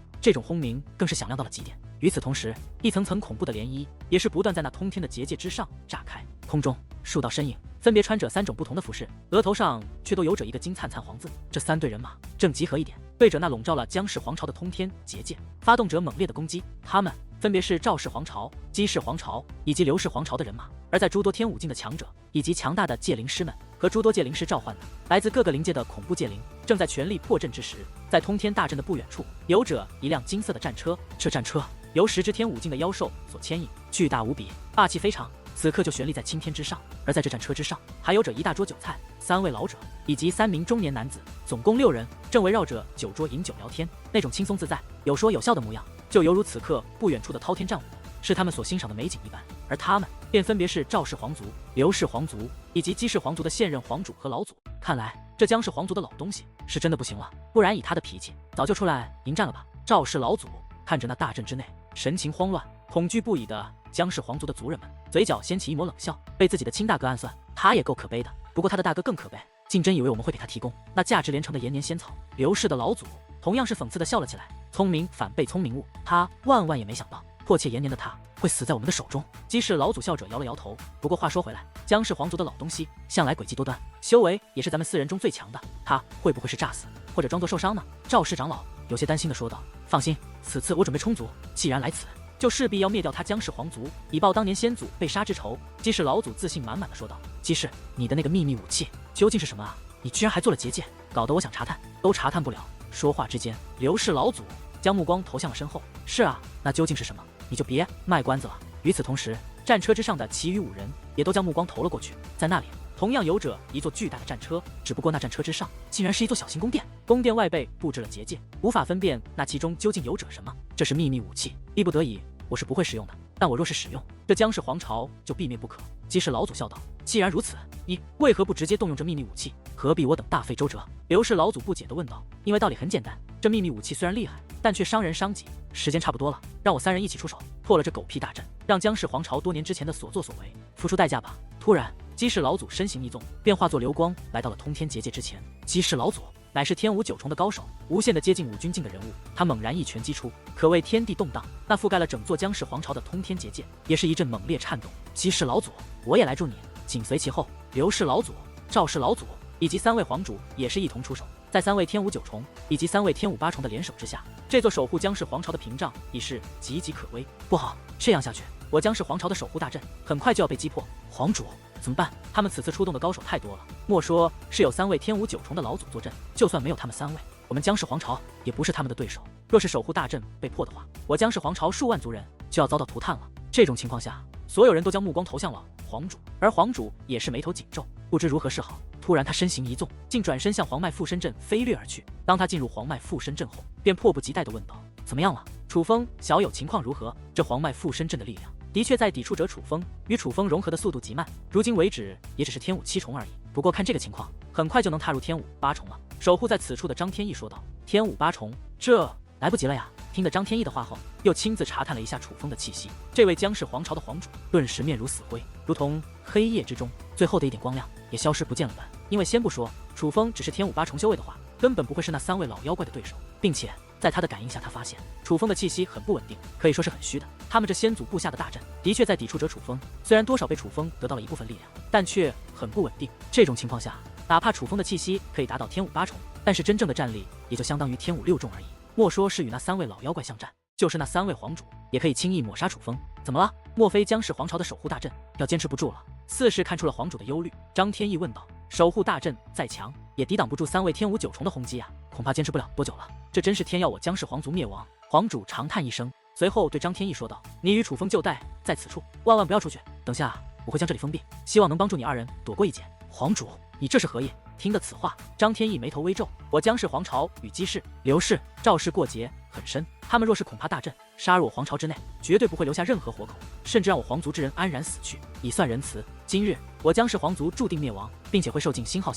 这种轰鸣更是响亮到了极点。与此同时，一层层恐怖的涟漪也是不断在那通天的结界之上炸开。空中数道身影分别穿着3种不同的服饰，额头上却都有着一个金灿灿黄字。这3队人马正集合一点，对着那笼罩了江氏皇朝的通天结界发动着猛烈的攻击。他们分别是赵氏皇朝、姬氏皇朝以及刘氏皇朝的人马。而在诸多天武境的强者以及强大的界灵师们和诸多界灵师召唤的来自各个灵界的恐怖界灵，正在全力破阵之时，在通天大阵的不远处，有着一辆金色的战车。这战车由10只天武境的妖兽所牵引，巨大无比，霸气非常，此刻就悬立在青天之上。而在这战车之上，还有着一大桌酒菜，3位老者以及3名中年男子，总共6人，正围绕着酒桌饮酒聊天，那种轻松自在、有说有笑的模样，就犹如此刻不远处的滔天战舞，是他们所欣赏的美景一般。而他们便分别是赵氏皇族、刘氏皇族以及姬氏皇族的现任皇主和老祖。看来这江氏皇族的老东西是真的不行了，不然以他的脾气，早就出来迎战了吧。赵氏老祖看着那大阵之内神情慌乱、恐惧不已的江氏皇族的族人们，嘴角掀起一抹冷笑。被自己的亲大哥暗算，他也够可悲的。不过他的大哥更可悲，竟真以为我们会给他提供那价值连城的延年仙草。刘氏的老祖同样是讽刺的笑了起来，聪明反被聪明误，他万万也没想到，迫切延年的他会死在我们的手中。姬氏老祖笑着摇了摇头。不过话说回来，江氏皇族的老东西向来诡计多端，修为也是咱们4人中最强的，他会不会是诈死或者装作受伤呢？赵氏长老有些担心的说道。放心，此次我准备充足，既然来此，就势必要灭掉他江氏皇族，以报当年先祖被杀之仇。姬氏老祖自信满满的说道。姬氏，你的那个秘密武器究竟是什么啊？你居然还做了结界，搞得我想查探都查探不了。说话之间，刘氏老祖将目光投向了身后。是啊，那究竟是什么？你就别卖关子了。与此同时，战车之上的其余5人也都将目光投了过去。在那里同样有着一座巨大的战车，只不过那战车之上竟然是一座小型宫殿，宫殿外被布置了结界，无法分辨那其中究竟有着什么。这是秘密武器，逼不得已我是不会使用的，但我若是使用，这江氏皇朝就避免不可。姬氏老祖笑道。既然如此，你为何不直接动用这秘密武器，何必我等大费周折？刘氏老祖不解地问道。因为道理很简单，这秘密武器虽然厉害，但却伤人伤己。时间差不多了，让我3人一起出手，破了这狗屁大阵，让江氏皇朝多年之前的所作所为付出代价吧。突然姬氏老祖身形一纵，便化作流光来到了通天结界之前。姬氏老祖，乃是天武九重的高手，无限的接近武君境的人物。他猛然一拳击出，可谓天地动荡。那覆盖了整座姜氏皇朝的通天结界，也是一阵猛烈颤动。姬氏老祖，我也来助你！紧随其后，刘氏老祖、赵氏老祖以及3位皇主也是一同出手。在3位天武九重以及3位天武八重的联手之下，这座守护姜氏皇朝的屏障已是岌岌可危。不好，这样下去，我姜氏皇朝的守护大阵很快就要被击破。皇主怎么办？他们此次出动的高手太多了，莫说是有3位天武九重的老祖坐镇，就算没有他们3位，我们姜氏皇朝也不是他们的对手。若是守护大阵被破的话，我姜氏皇朝数万族人就要遭到涂炭了。这种情况下，所有人都将目光投向了皇主，而皇主也是眉头紧皱，不知如何是好。突然他身形一纵，竟转身向黄脉附身阵飞掠而去。当他进入黄脉附身阵后，便迫不及待地问道：怎么样了，楚风小友，情况如何？这黄脉附身阵的力量的确在抵触者楚风，与楚风融合的速度极慢，如今为止也只是天武7重而已。不过看这个情况，很快就能踏入天武8重了。守护在此处的张天翼说道：天武8重，这来不及了呀！听得张天翼的话后，又亲自查探了一下楚风的气息。这位姜氏皇朝的皇主顿时面如死灰，如同黑夜之中最后的一点光亮也消失不见了般。因为先不说楚风只是天武8重修为的话，根本不会是那3位老妖怪的对手，并且在他的感应下，他发现楚风的气息很不稳定，可以说是很虚的。他们这先祖布下的大阵的确在抵触着楚风，虽然多少被楚风得到了一部分力量，但却很不稳定。这种情况下，哪怕楚风的气息可以达到天武8重，但是真正的战力也就相当于天武6重而已。莫说是与那3位老妖怪相战，就是那3位皇主也可以轻易抹杀楚风。怎么了？莫非姜氏皇朝的守护大阵要坚持不住了？似是看出了皇主的忧虑，张天翼问道：守护大阵再强，也抵挡不住3位天武9重的轰击啊，恐怕坚持不了多久了。这真是天要我姜氏皇族灭亡。皇主长叹一声，随后对张天翼说道：你与楚风就待在此处，万万不要出去。等下我会将这里封闭，希望能帮助你2人躲过一劫。皇主，你这是何意？听得此话，张天翼眉头微皱。我姜氏皇朝与姬氏、刘氏、赵氏过节很深，他们若是恐怕大阵杀入我皇朝之内，绝对不会留下任何活口，甚至让我皇族之人安然死去，以算仁慈。今日我姜氏皇族注定灭亡，并且会受尽星号。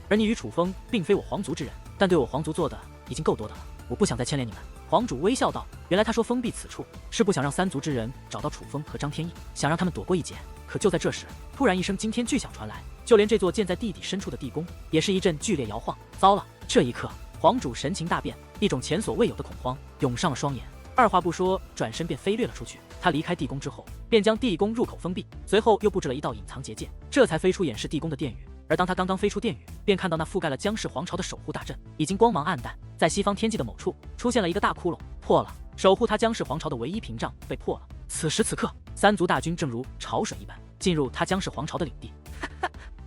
而你与楚风并非我皇族之人，但对我皇族做的已经够多的了，我不想再牵连你们。皇主微笑道：原来他说封闭此处，是不想让3族之人找到楚风和张天翼，想让他们躲过一劫。可就在这时，突然一声惊天巨响传来，就连这座建在地底深处的地宫也是一阵剧烈摇晃。糟了！这一刻，皇主神情大变，一种前所未有的恐慌涌上了双眼，二话不说，转身便飞掠了出去。他离开地宫之后，便将地宫入口封闭，随后又布置了一道隐藏结界，这才飞出掩饰地宫的殿宇。而当他刚刚飞出殿宇，便看到那覆盖了姜氏皇朝的守护大阵已经光芒暗淡，在西方天际的某处出现了一个大窟窿，破了，守护他姜氏皇朝的唯一屏障被破了。此时此刻，3族大军正如潮水一般进入他姜氏皇朝的领地。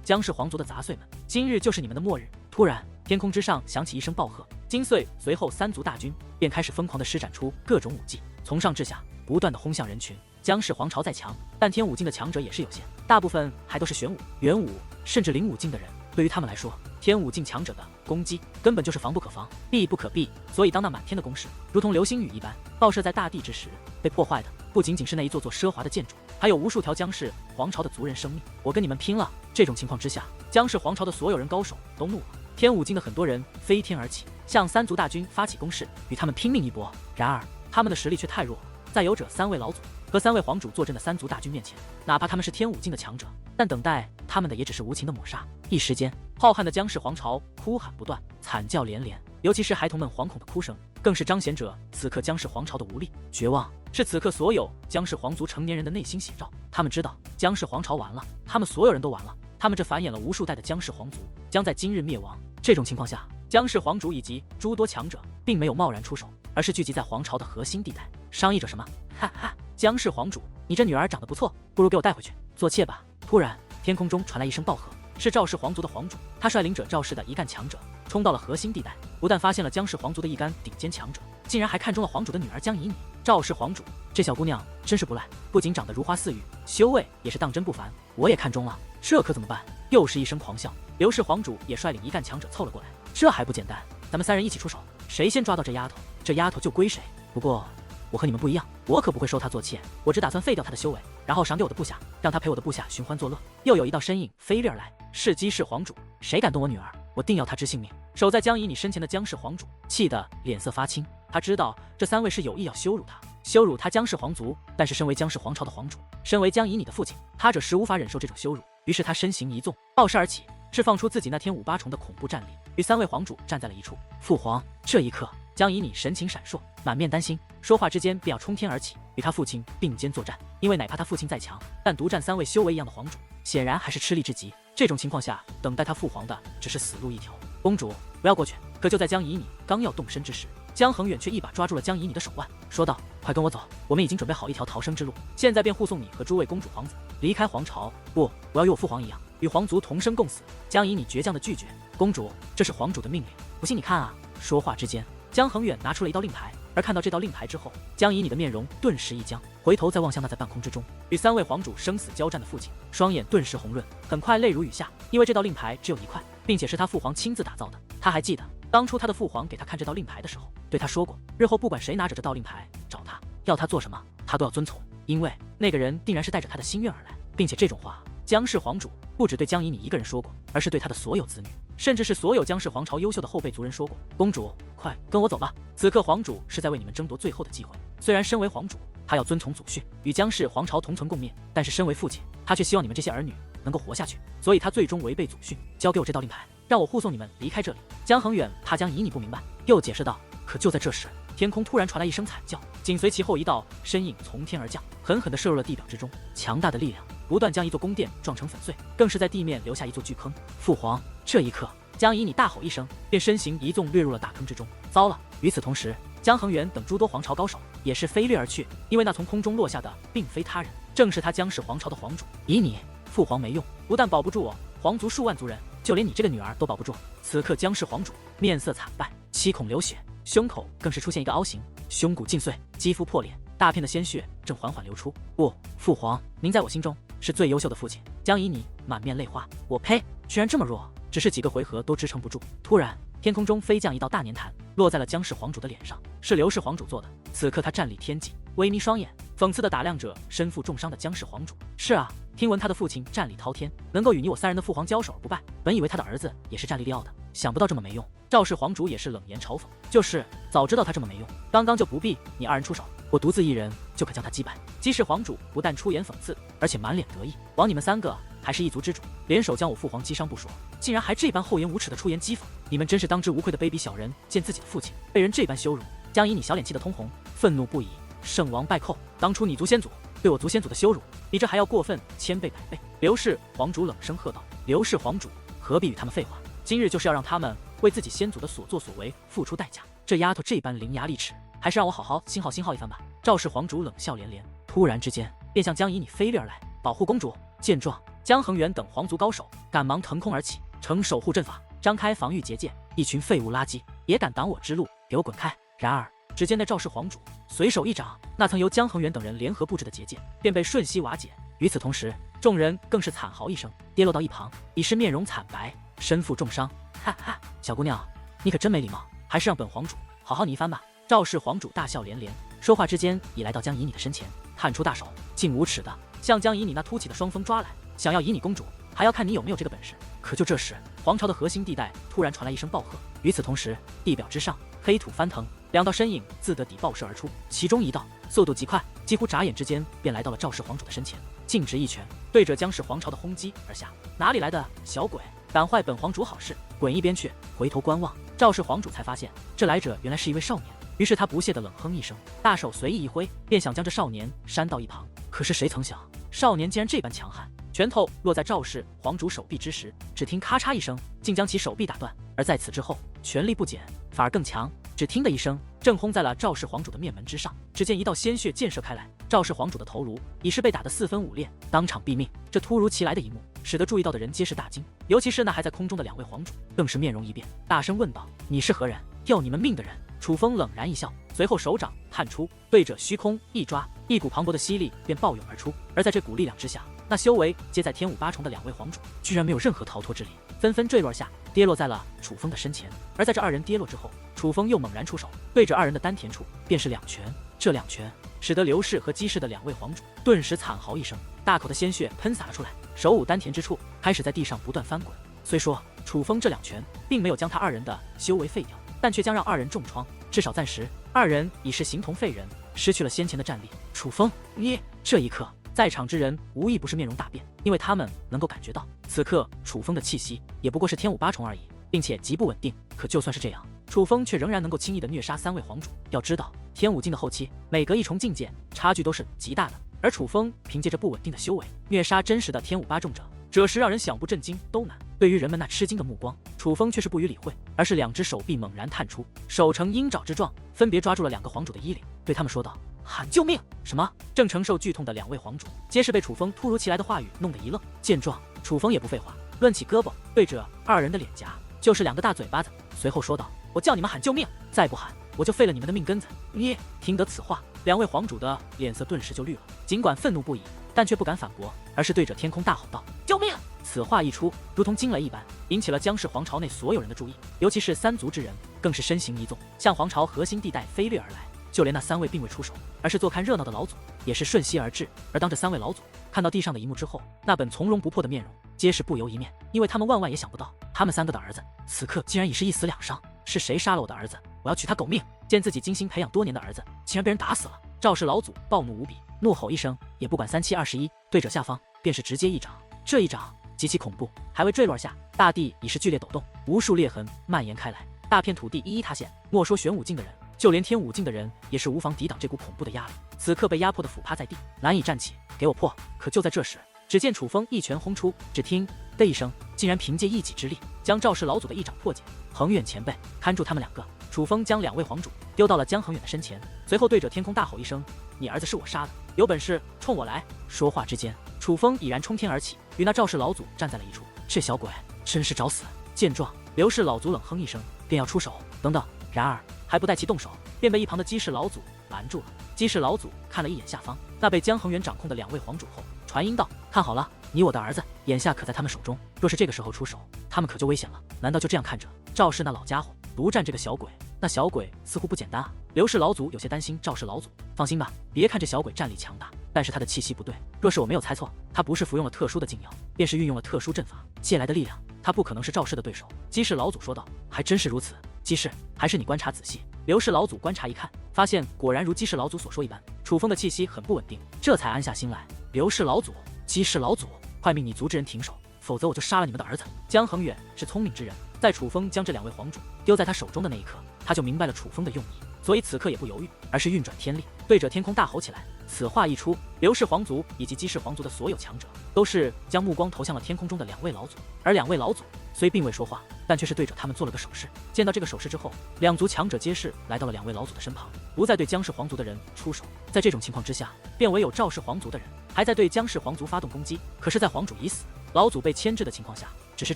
姜氏皇族的杂碎们，今日就是你们的末日！突然，天空之上响起一声暴喝，惊碎，随后3族大军便开始疯狂地施展出各种武技，从上至下不断地轰向人群。姜氏皇朝再强，但天武境的强者也是有限，大部分还都是玄武、元武甚至灵武境的人。对于他们来说，天武境强者的攻击根本就是防不可防，避不可避。所以当那满天的攻势如同流星雨一般爆射在大地之时，被破坏的不仅仅是那一座座奢华的建筑，还有无数条姜氏皇朝的族人生命。我跟你们拼了！这种情况之下，姜氏皇朝的所有人高手都怒了，天武境的很多人飞天而起，向3族大军发起攻势，与他们拼命一搏。然而他们的实力却太弱了，在有着3位老祖和3位皇主坐镇的3族大军面前，哪怕他们是天武境的强者，但等待他们的也只是无情的抹杀。一时间，浩瀚的姜氏皇朝哭喊不断，惨叫连连，尤其是孩童们惶恐的哭声，更是彰显着此刻姜氏皇朝的无力、绝望，是此刻所有姜氏皇族成年人的内心写照。他们知道姜氏皇朝完了，他们所有人都完了，他们这繁衍了无数代的姜氏皇族将在今日灭亡。这种情况下，姜氏皇主以及诸多强者并没有贸然出手，而是聚集在皇朝的核心地带，商议着什么。哈哈，姜氏皇主，你这女儿长得不错，不如给我带回去做妾吧。突然，天空中传来一声暴喝，是赵氏皇族的皇主，他率领着赵氏的一干强者冲到了核心地带，不但发现了姜氏皇族的一干顶尖强者，竟然还看中了皇主的女儿姜以你。赵氏皇主，这小姑娘真是不赖，不仅长得如花似玉，修为也是当真不凡，我也看中了。这可怎么办？又是一声狂笑。刘氏皇主也率领一干强者凑了过来，这还不简单？咱们3人一起出手，谁先抓到这丫头，这丫头就归谁。不过我和你们不一样，我可不会收她做妾，我只打算废掉她的修为，然后赏给我的部下，让她陪我的部下寻欢作乐。又有一道身影飞掠而来，是姬氏皇主，谁敢动我女儿，我定要她之性命。守在姜以你身前的姜氏皇主气得脸色发青，他知道这3位是有意要羞辱他，羞辱他姜氏皇族。但是身为姜氏皇朝的皇主，身为姜以你的父亲，他这时无法忍受这种羞辱，于是他身形一纵，暴射而起，释放出自己那天武8重的恐怖战力，与3位皇主站在了一处。父皇，这一刻，江以你神情闪烁，满面担心，说话之间便要冲天而起，与他父亲并肩作战。因为哪怕他父亲再强，但独占3位修为一样的皇主，显然还是吃力至极。这种情况下，等待他父皇的只是死路一条。公主，不要过去！可就在江以你刚要动身之时，江恒远却一把抓住了江以你的手腕，说道：“快跟我走，我们已经准备好一条逃生之路，现在便护送你和诸位公主皇子离开皇朝。不，我要与我父皇一样，与皇族同生共死。”江以你倔强的拒绝：“公主，这是皇主的命令，不信你看啊！”说话之间，江恒远拿出了一道令牌，而看到这道令牌之后，江以你的面容顿时一僵，回头再望向那在半空之中与3位皇主生死交战的父亲，双眼顿时红润，很快泪如雨下，因为这道令牌只有1块，并且是他父皇亲自打造的。他还记得当初他的父皇给他看这道令牌的时候，对他说过，日后不管谁拿着这道令牌找他，要他做什么，他都要遵从，因为那个人定然是带着他的心愿而来，并且这种话，江氏皇主不只对江以你一个人说过，而是对他的所有子女，甚至是所有江氏皇朝优秀的后辈族人说过。公主，快跟我走吧！此刻皇主是在为你们争夺最后的机会。虽然身为皇主，他要遵从祖训，与江氏皇朝同存共灭，但是身为父亲，他却希望你们这些儿女能够活下去，所以他最终违背祖训，交给我这道令牌，让我护送你们离开这里。江恒远怕江以你不明白，又解释道。可就在这时，天空突然传来一声惨叫，紧随其后一道身影从天而降，狠狠地射入了地表之中。强大的力量不断将一座宫殿撞成粉碎，更是在地面留下一座巨坑。父皇，这一刻，江以你大吼一声，便身形一纵掠入了大坑之中。糟了！与此同时，江恒远等诸多皇朝高手也是飞掠而去，因为那从空中落下的并非他人，正是他江氏皇朝的皇主。以你，父皇没用，不但保不住我皇族数万族人，就连你这个女儿都保不住。此刻江氏皇主面色惨败，七孔流血，胸口更是出现一个凹形，胸骨尽碎，肌肤破裂，大片的鲜血正缓缓流出。不，父皇，您在我心中是最优秀的父亲。江以你满面泪花，我呸，居然这么弱，只是几个回合都支撑不住。突然，天空中飞降一道大年坛，落在了江氏皇主的脸上，是刘氏皇主做的。此刻他站立天际，微眯双眼，讽刺地打量着身负重伤的江氏皇主。是啊，听闻他的父亲战力滔天，能够与你我3人的父皇交手而不败，本以为他的儿子也是战力利奥的，想不到这么没用。赵氏皇主也是冷言嘲讽，就是早知道他这么没用，刚刚就不必你2人出手，我独自一人就可将他击败。姬氏皇主不但出言讽刺，而且满脸得意，枉你们3个还是一族之主，联手将我父皇击伤不说，竟然还这般厚颜无耻的出言讥讽，你们真是当之无愧的卑鄙小人！见自己的父亲被人这般羞辱，江以你小脸气得通红，愤怒不已。圣王败寇，当初你族先祖对我族先祖的羞辱，比这还要过分1000倍100倍。刘氏皇主冷声喝道：“刘氏皇主，何必与他们废话？今日就是要让他们为自己先祖的所作所为付出代价。这丫头这般伶牙俐齿，还是让我好好星号一番吧。”赵氏皇主冷笑连连，突然之间便向江以你飞掠而来，保护公主。见状，江恒远等皇族高手赶忙腾空而起，呈守护阵法，张开防御结界。一群废物垃圾也敢挡我之路，给我滚开！然而，只见那赵氏皇主随手一掌，那曾由江恒远等人联合布置的结界便被瞬息瓦解。与此同时，众人更是惨嚎一声，跌落到一旁，已是面容惨白，身负重伤。哈哈，小姑娘，你可真没礼貌，还是让本皇主好好你一番吧。赵氏皇主大笑连连，说话之间已来到江以你的身前，探出大手，竟无耻的向江以你那凸起的双峰抓来，想要以你公主，还要看你有没有这个本事。可就这时，皇朝的核心地带突然传来一声暴喝，与此同时，地表之上黑土翻腾，2道身影自得底爆射而出，其中一道速度极快，几乎眨眼之间便来到了赵氏皇主的身前，径直一拳对着江氏皇朝的轰击而下。哪里来的小鬼，敢坏本皇主好事，滚一边去！回头观望，赵氏皇主才发现这来者原来是一位少年，于是他不屑地冷哼一声，大手随意一挥，便想将这少年扇到一旁。可是谁曾想，少年竟然这般强悍，拳头落在赵氏皇主手臂之时，只听咔嚓一声，竟将其手臂打断。而在此之后，全力不减，反而更强。只听的一声，正轰在了赵氏皇主的面门之上。只见一道鲜血溅射开来，赵氏皇主的头颅已是被打得4分5裂，当场毙命。这突如其来的一幕，使得注意到的人皆是大惊，尤其是那还在空中的2位皇主，更是面容一变，大声问道：“你是何人？要你们命的人？”楚风冷然一笑，随后手掌探出，对着虚空一抓，一股磅礴的吸力便暴涌而出。而在这股力量之下，那修为皆在天武8重的2位皇主，居然没有任何逃脱之力，纷纷坠落下，跌落在了楚风的身前。而在这2人跌落之后，楚风又猛然出手，对着2人的丹田处便是2拳。这2拳使得刘氏和姬氏的2位皇主顿时惨嚎一声，大口的鲜血喷洒了出来，手捂丹田之处开始在地上不断翻滚。虽说楚风这2拳并没有将他2人的修为废掉，但却将让2人重创，至少暂时2人已是形同废人，失去了先前的战力。楚风，你！这一刻，在场之人无一不是面容大变，因为他们能够感觉到，此刻楚风的气息也不过是天武8重而已，并且极不稳定。可就算是这样，楚风却仍然能够轻易的虐杀3位皇主。要知道，天武境的后期，每隔一重境界，差距都是极大的。而楚风凭借着不稳定的修为，虐杀真实的天武8重者，着实让人想不震惊都难。对于人们那吃惊的目光，楚风却是不予理会，而是2只手臂猛然探出，手成鹰爪之状，分别抓住了2个皇主的衣领，对他们说道：“喊救命！”什么？正承受剧痛的2位皇主，皆是被楚风突如其来的话语弄得一愣。见状，楚风也不废话，抡起胳膊对着2人的脸颊就是2个大嘴巴子，随后说道：“我叫你们喊救命，再不喊，我就废了你们的命根子！”你听得此话，2位皇主的脸色顿时就绿了，尽管愤怒不已，但却不敢反驳，而是对着天空大吼道：“救命！”此话一出，如同惊雷一般，引起了姜氏皇朝内所有人的注意，尤其是3族之人，更是身形一纵，向皇朝核心地带飞掠而来。就连那3位并未出手，而是坐看热闹的老祖，也是瞬息而至。而当这3位老祖看到地上的一幕之后，那本从容不迫的面容，皆是不由一面，因为他们万万也想不到，他们3个的儿子，此刻竟然已是一死2伤。是谁杀了我的儿子？我要取他狗命！见自己精心培养多年的儿子，竟然被人打死了！赵氏老祖暴怒无比，怒吼一声，也不管3七21，对着下方便是直接一掌。这一掌极其恐怖，还未坠落下，大地已是剧烈抖动，无数裂痕蔓延开来，大片土地一一塌陷。莫说玄武境的人，就连天武境的人也是无妨抵挡这股恐怖的压力，此刻被压迫的俯趴在地，难以站起。给我破！可就在这时，只见楚风一拳轰出，只听的一声，竟然凭借一己之力将赵氏老祖的一掌破解。恒远前辈看住他们2个，楚风将2位皇主丢到了江恒远的身前，随后对着天空大吼一声：“你儿子是我杀的，有本事冲我来！”说话之间，楚风已然冲天而起，与那赵氏老祖站在了一处。这小鬼真是找死！见状，刘氏老祖冷哼一声，便要出手。等等，然而还不待其动手，便被一旁的姬氏老祖拦住了。姬氏老祖看了一眼下方那被江恒远掌控的2位皇主后，传音道：“看好了，你我的儿子眼下可在他们手中，若是这个时候出手，他们可就危险了。”难道就这样看着赵氏那老家伙独占这个小鬼？那小鬼似乎不简单啊！刘氏老祖有些担心赵氏老祖。放心吧，别看这小鬼战力强大，但是他的气息不对。若是我没有猜错，他不是服用了特殊的禁药，便是运用了特殊阵法借来的力量，他不可能是赵氏的对手。姬氏老祖说道：“还真是如此。姬氏，还是你观察仔细。”刘氏老祖观察一看，发现果然如姬氏老祖所说一般，楚风的气息很不稳定，这才安下心来。刘氏老祖、姬氏老祖，快命你族之人停手，否则我就杀了你们的儿子！江恒远是聪明之人，在楚风将这2位皇主丢在他手中的那一刻，他就明白了楚风的用意，所以此刻也不犹豫，而是运转天力，对着天空大吼起来。此话一出，刘氏皇族以及姬氏皇族的所有强者，都是将目光投向了天空中的2位老祖。而2位老祖虽并未说话，但却是对着他们做了个手势。见到这个手势之后，2族强者皆是来到了2位老祖的身旁，不再对姜氏皇族的人出手。在这种情况之下，便唯有赵氏皇族的人还在对姜氏皇族发动攻击。可是，在皇主已死，老祖被牵制的情况下，只是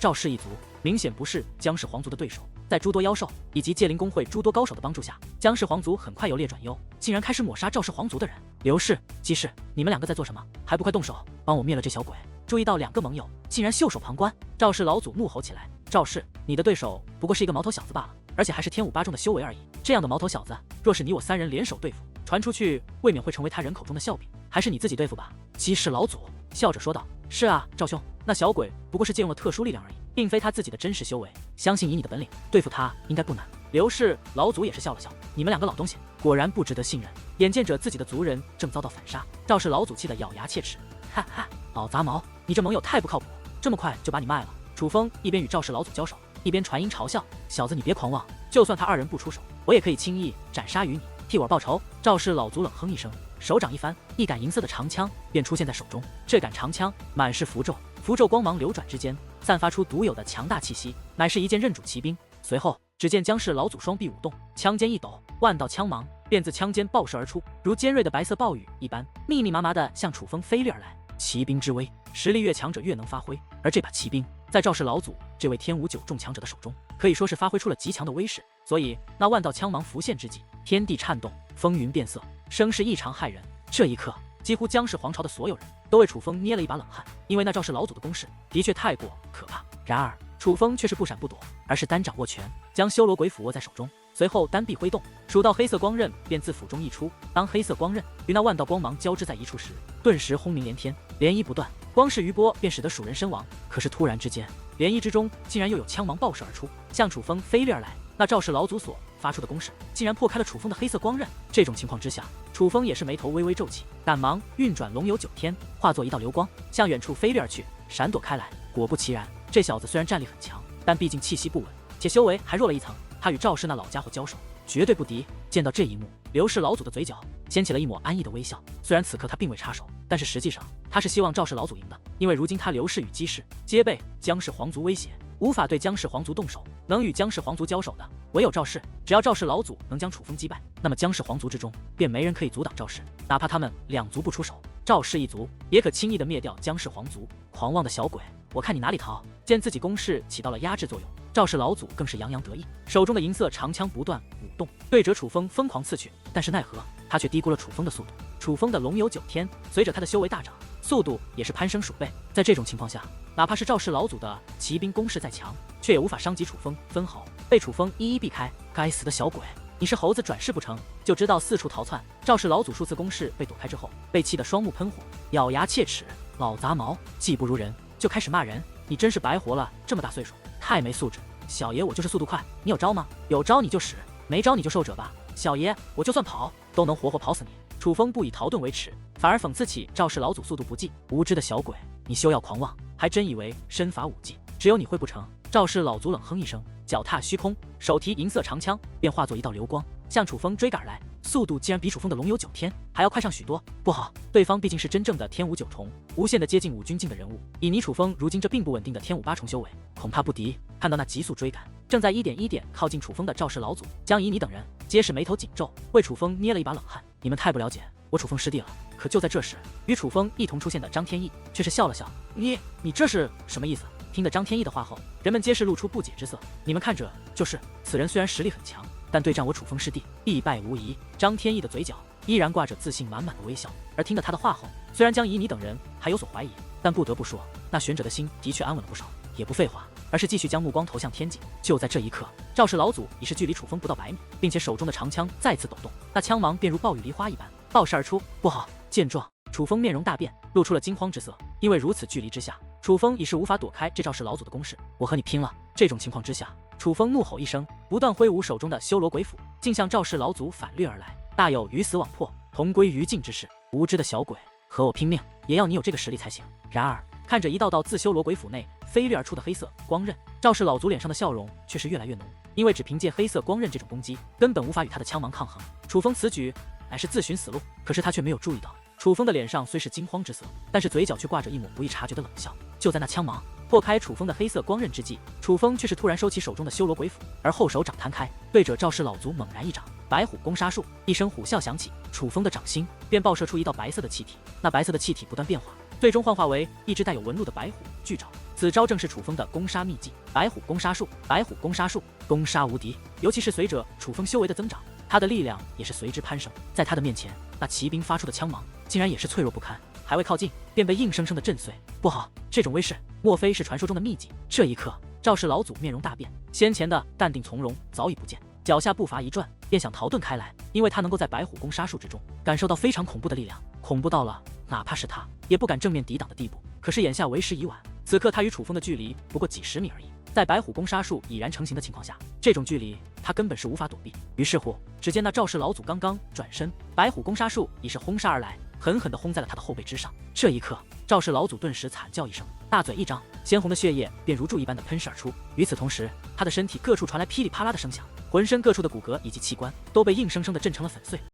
赵氏一族明显不是姜氏皇族的对手。在诸多妖兽以及界灵公会诸多高手的帮助下，姜氏皇族很快由劣转优，竟然开始抹杀赵氏皇族的人。刘氏、姬氏，你们2个在做什么？还不快动手，帮我灭了这小鬼！注意到2个盟友竟然袖手旁观，赵氏老祖怒吼起来：“赵氏，你的对手不过是一个毛头小子罢了，而且还是天武8重的修为而已。这样的毛头小子，若是你我3人联手对付，传出去未免会成为他人口中的笑柄。还是你自己对付吧。”姬氏老祖笑着说道：“是啊，赵兄，那小鬼不过是借用了特殊力量而已，并非他自己的真实修为。相信以你的本领，对付他应该不难。”刘氏老祖也是笑了笑：“你们2个老东西，果然不值得信任。”眼见着自己的族人正遭到反杀，赵氏老祖气得咬牙切齿：“哈哈，老杂毛，你这盟友太不靠谱，这么快就把你卖了！”楚风一边与赵氏老祖交手，一边传音嘲笑：“小子，你别狂妄，就算他2人不出手，我也可以轻易斩杀于你，替我报仇。”赵氏老祖冷哼一声，手掌一翻，一杆银色的长枪便出现在手中。这杆长枪满是符咒，符咒光芒流转之间，散发出独有的强大气息，乃是一件刃主骑兵。随后，只见姜氏老祖双臂舞动，枪尖一抖，万道枪芒便自枪尖爆射而出，如尖锐的白色暴雨一般，密密麻麻地向楚风飞掠而来。骑兵之威，实力越强者越能发挥，而这把骑兵在赵氏老祖这位天武9重强者的手中，可以说是发挥出了极强的威势。所以那万道枪芒浮现之际，天地颤动，风云变色，声势异常骇人。这一刻，几乎姜氏皇朝的所有人都为楚风捏了一把冷汗，因为那赵氏老祖的攻势的确太过可怕。然而楚风却是不闪不躲，而是单掌握拳，将修罗鬼斧握在手中，随后单臂挥动，数道黑色光刃便自斧中溢出。当黑色光刃与那万道光芒交织在一处时，顿时轰鸣连天，涟漪不断，光势余波便使得蜀人身亡。可是突然之间，涟漪之中竟然又有枪芒爆射而出，向楚风飞掠而来。那赵氏老祖所发出的攻势竟然破开了楚风的黑色光刃。这种情况之下，楚风也是眉头微微皱起，赶忙运转龙游九天，化作一道流光，向远处飞掠而去，闪躲开来。果不其然，这小子虽然战力很强，但毕竟气息不稳，且修为还弱了一层。他与赵氏那老家伙交手，绝对不敌。见到这一幕，刘氏老祖的嘴角掀起了一抹安逸的微笑。虽然此刻他并未插手，但是实际上他是希望赵氏老祖赢的，因为如今他刘氏与姬氏皆被姜氏皇族威胁，无法对姜氏皇族动手，能与姜氏皇族交手的唯有赵氏。只要赵氏老祖能将楚风击败，那么姜氏皇族之中便没人可以阻挡赵氏，哪怕他们两族不出手，赵氏一族也可轻易的灭掉姜氏皇族。狂妄的小鬼，我看你哪里逃！见自己攻势起到了压制作用，赵氏老祖更是洋洋得意，手中的银色长枪不断舞动，对着楚风疯狂刺去。但是奈何他却低估了楚风的速度。楚风的龙游9天，随着他的修为大涨，速度也是攀升数倍。在这种情况下，哪怕是赵氏老祖的骑兵攻势再强，却也无法伤及楚风分毫，被楚风一一避开。该死的小鬼，你是猴子转世不成？就知道四处逃窜。赵氏老祖数次攻势被躲开之后，被气得双目喷火，咬牙切齿，老杂毛，技不如人就开始骂人，你真是白活了这么大岁数，太没素质。小爷我就是速度快，你有招吗？有招你就使，没招你就受者吧。小爷我就算跑都能活活跑死你。楚风不以逃遁为耻，反而讽刺起赵氏老祖速度不济。无知的小鬼，你休要狂妄，还真以为身法武技只有你会不成？赵氏老祖冷哼一声，脚踏虚空，手提银色长枪，便化作一道流光向楚风追赶而来。速度竟然比楚风的龙游9天还要快上许多。不好，对方毕竟是真正的天武9重，无限的接近5军境的人物。以你楚风如今这并不稳定的天武8重修为，恐怕不敌。看到那急速追赶，正在一点一点靠近楚风的赵氏老祖、江以你等人，皆是眉头紧皱，为楚风捏了一把冷汗。你们太不了解我楚风师弟了。可就在这时，与楚风一同出现的张天翼却是笑了笑：“你这是什么意思？”听得张天翼的话后，人们皆是露出不解之色。你们看着就是，此人虽然实力很强，但对战我楚风师弟，必败无疑。张天翼的嘴角依然挂着自信满满的微笑。而听得他的话后，虽然江以你等人还有所怀疑，但不得不说，那玄者的心的确安稳了不少。也不废话，而是继续将目光投向天际。就在这一刻，赵氏老祖已是距离楚风不到100米，并且手中的长枪再次抖动，那枪芒便如暴雨梨花一般爆射而出。不好！见状，楚风面容大变，露出了惊慌之色。因为如此距离之下，楚风已是无法躲开这赵氏老祖的攻势。我和你拼了！这种情况之下，楚风怒吼一声，不断挥舞手中的修罗鬼斧，竟向赵氏老祖反掠而来，大有鱼死网破、同归于尽之势。无知的小鬼，和我拼命，也要你有这个实力才行。然而，看着一道道自修罗鬼斧内飞掠而出的黑色光刃，赵氏老祖脸上的笑容却是越来越浓，因为只凭借黑色光刃这种攻击，根本无法与他的枪芒抗衡。楚风此举乃是自寻死路，可是他却没有注意到，楚风的脸上虽是惊慌之色，但是嘴角却挂着一抹不易察觉的冷笑。就在那枪芒破开楚风的黑色光刃之际，楚风却是突然收起手中的修罗鬼斧，而后手掌摊开，对着赵氏老祖猛然一掌。白虎攻杀术，一声虎啸响起，楚风的掌心便爆射出一道白色的气体，那白色的气体不断变化，最终幻化为一只带有纹路的白虎巨爪。此招正是楚风的攻杀秘技——白虎攻杀术。白虎攻杀术，攻杀无敌，尤其是随着楚风修为的增长，他的力量也是随之攀升。在他的面前，那骑兵发出的枪芒竟然也是脆弱不堪，还未靠近便被硬生生的震碎。不好，这种威势莫非是传说中的秘技？这一刻，赵氏老祖面容大变，先前的淡定从容早已不见，脚下步伐一转，便想逃遁开来，因为他能够在白虎攻杀术之中感受到非常恐怖的力量，恐怖到了哪怕是他也不敢正面抵挡的地步。可是眼下为时已晚，此刻他与楚风的距离不过几十米而已，在白虎攻杀术已然成型的情况下，这种距离他根本是无法躲避。于是乎，只见那赵氏老祖刚刚转身，白虎攻杀术已是轰杀而来，狠狠地轰在了他的后背之上。这一刻，赵氏老祖顿时惨叫一声，大嘴一张，鲜红的血液便如注一般的喷射而出。与此同时，他的身体各处传来噼里啪啦的声响，浑身各处的骨骼以及器官都被硬生生地震成了粉碎。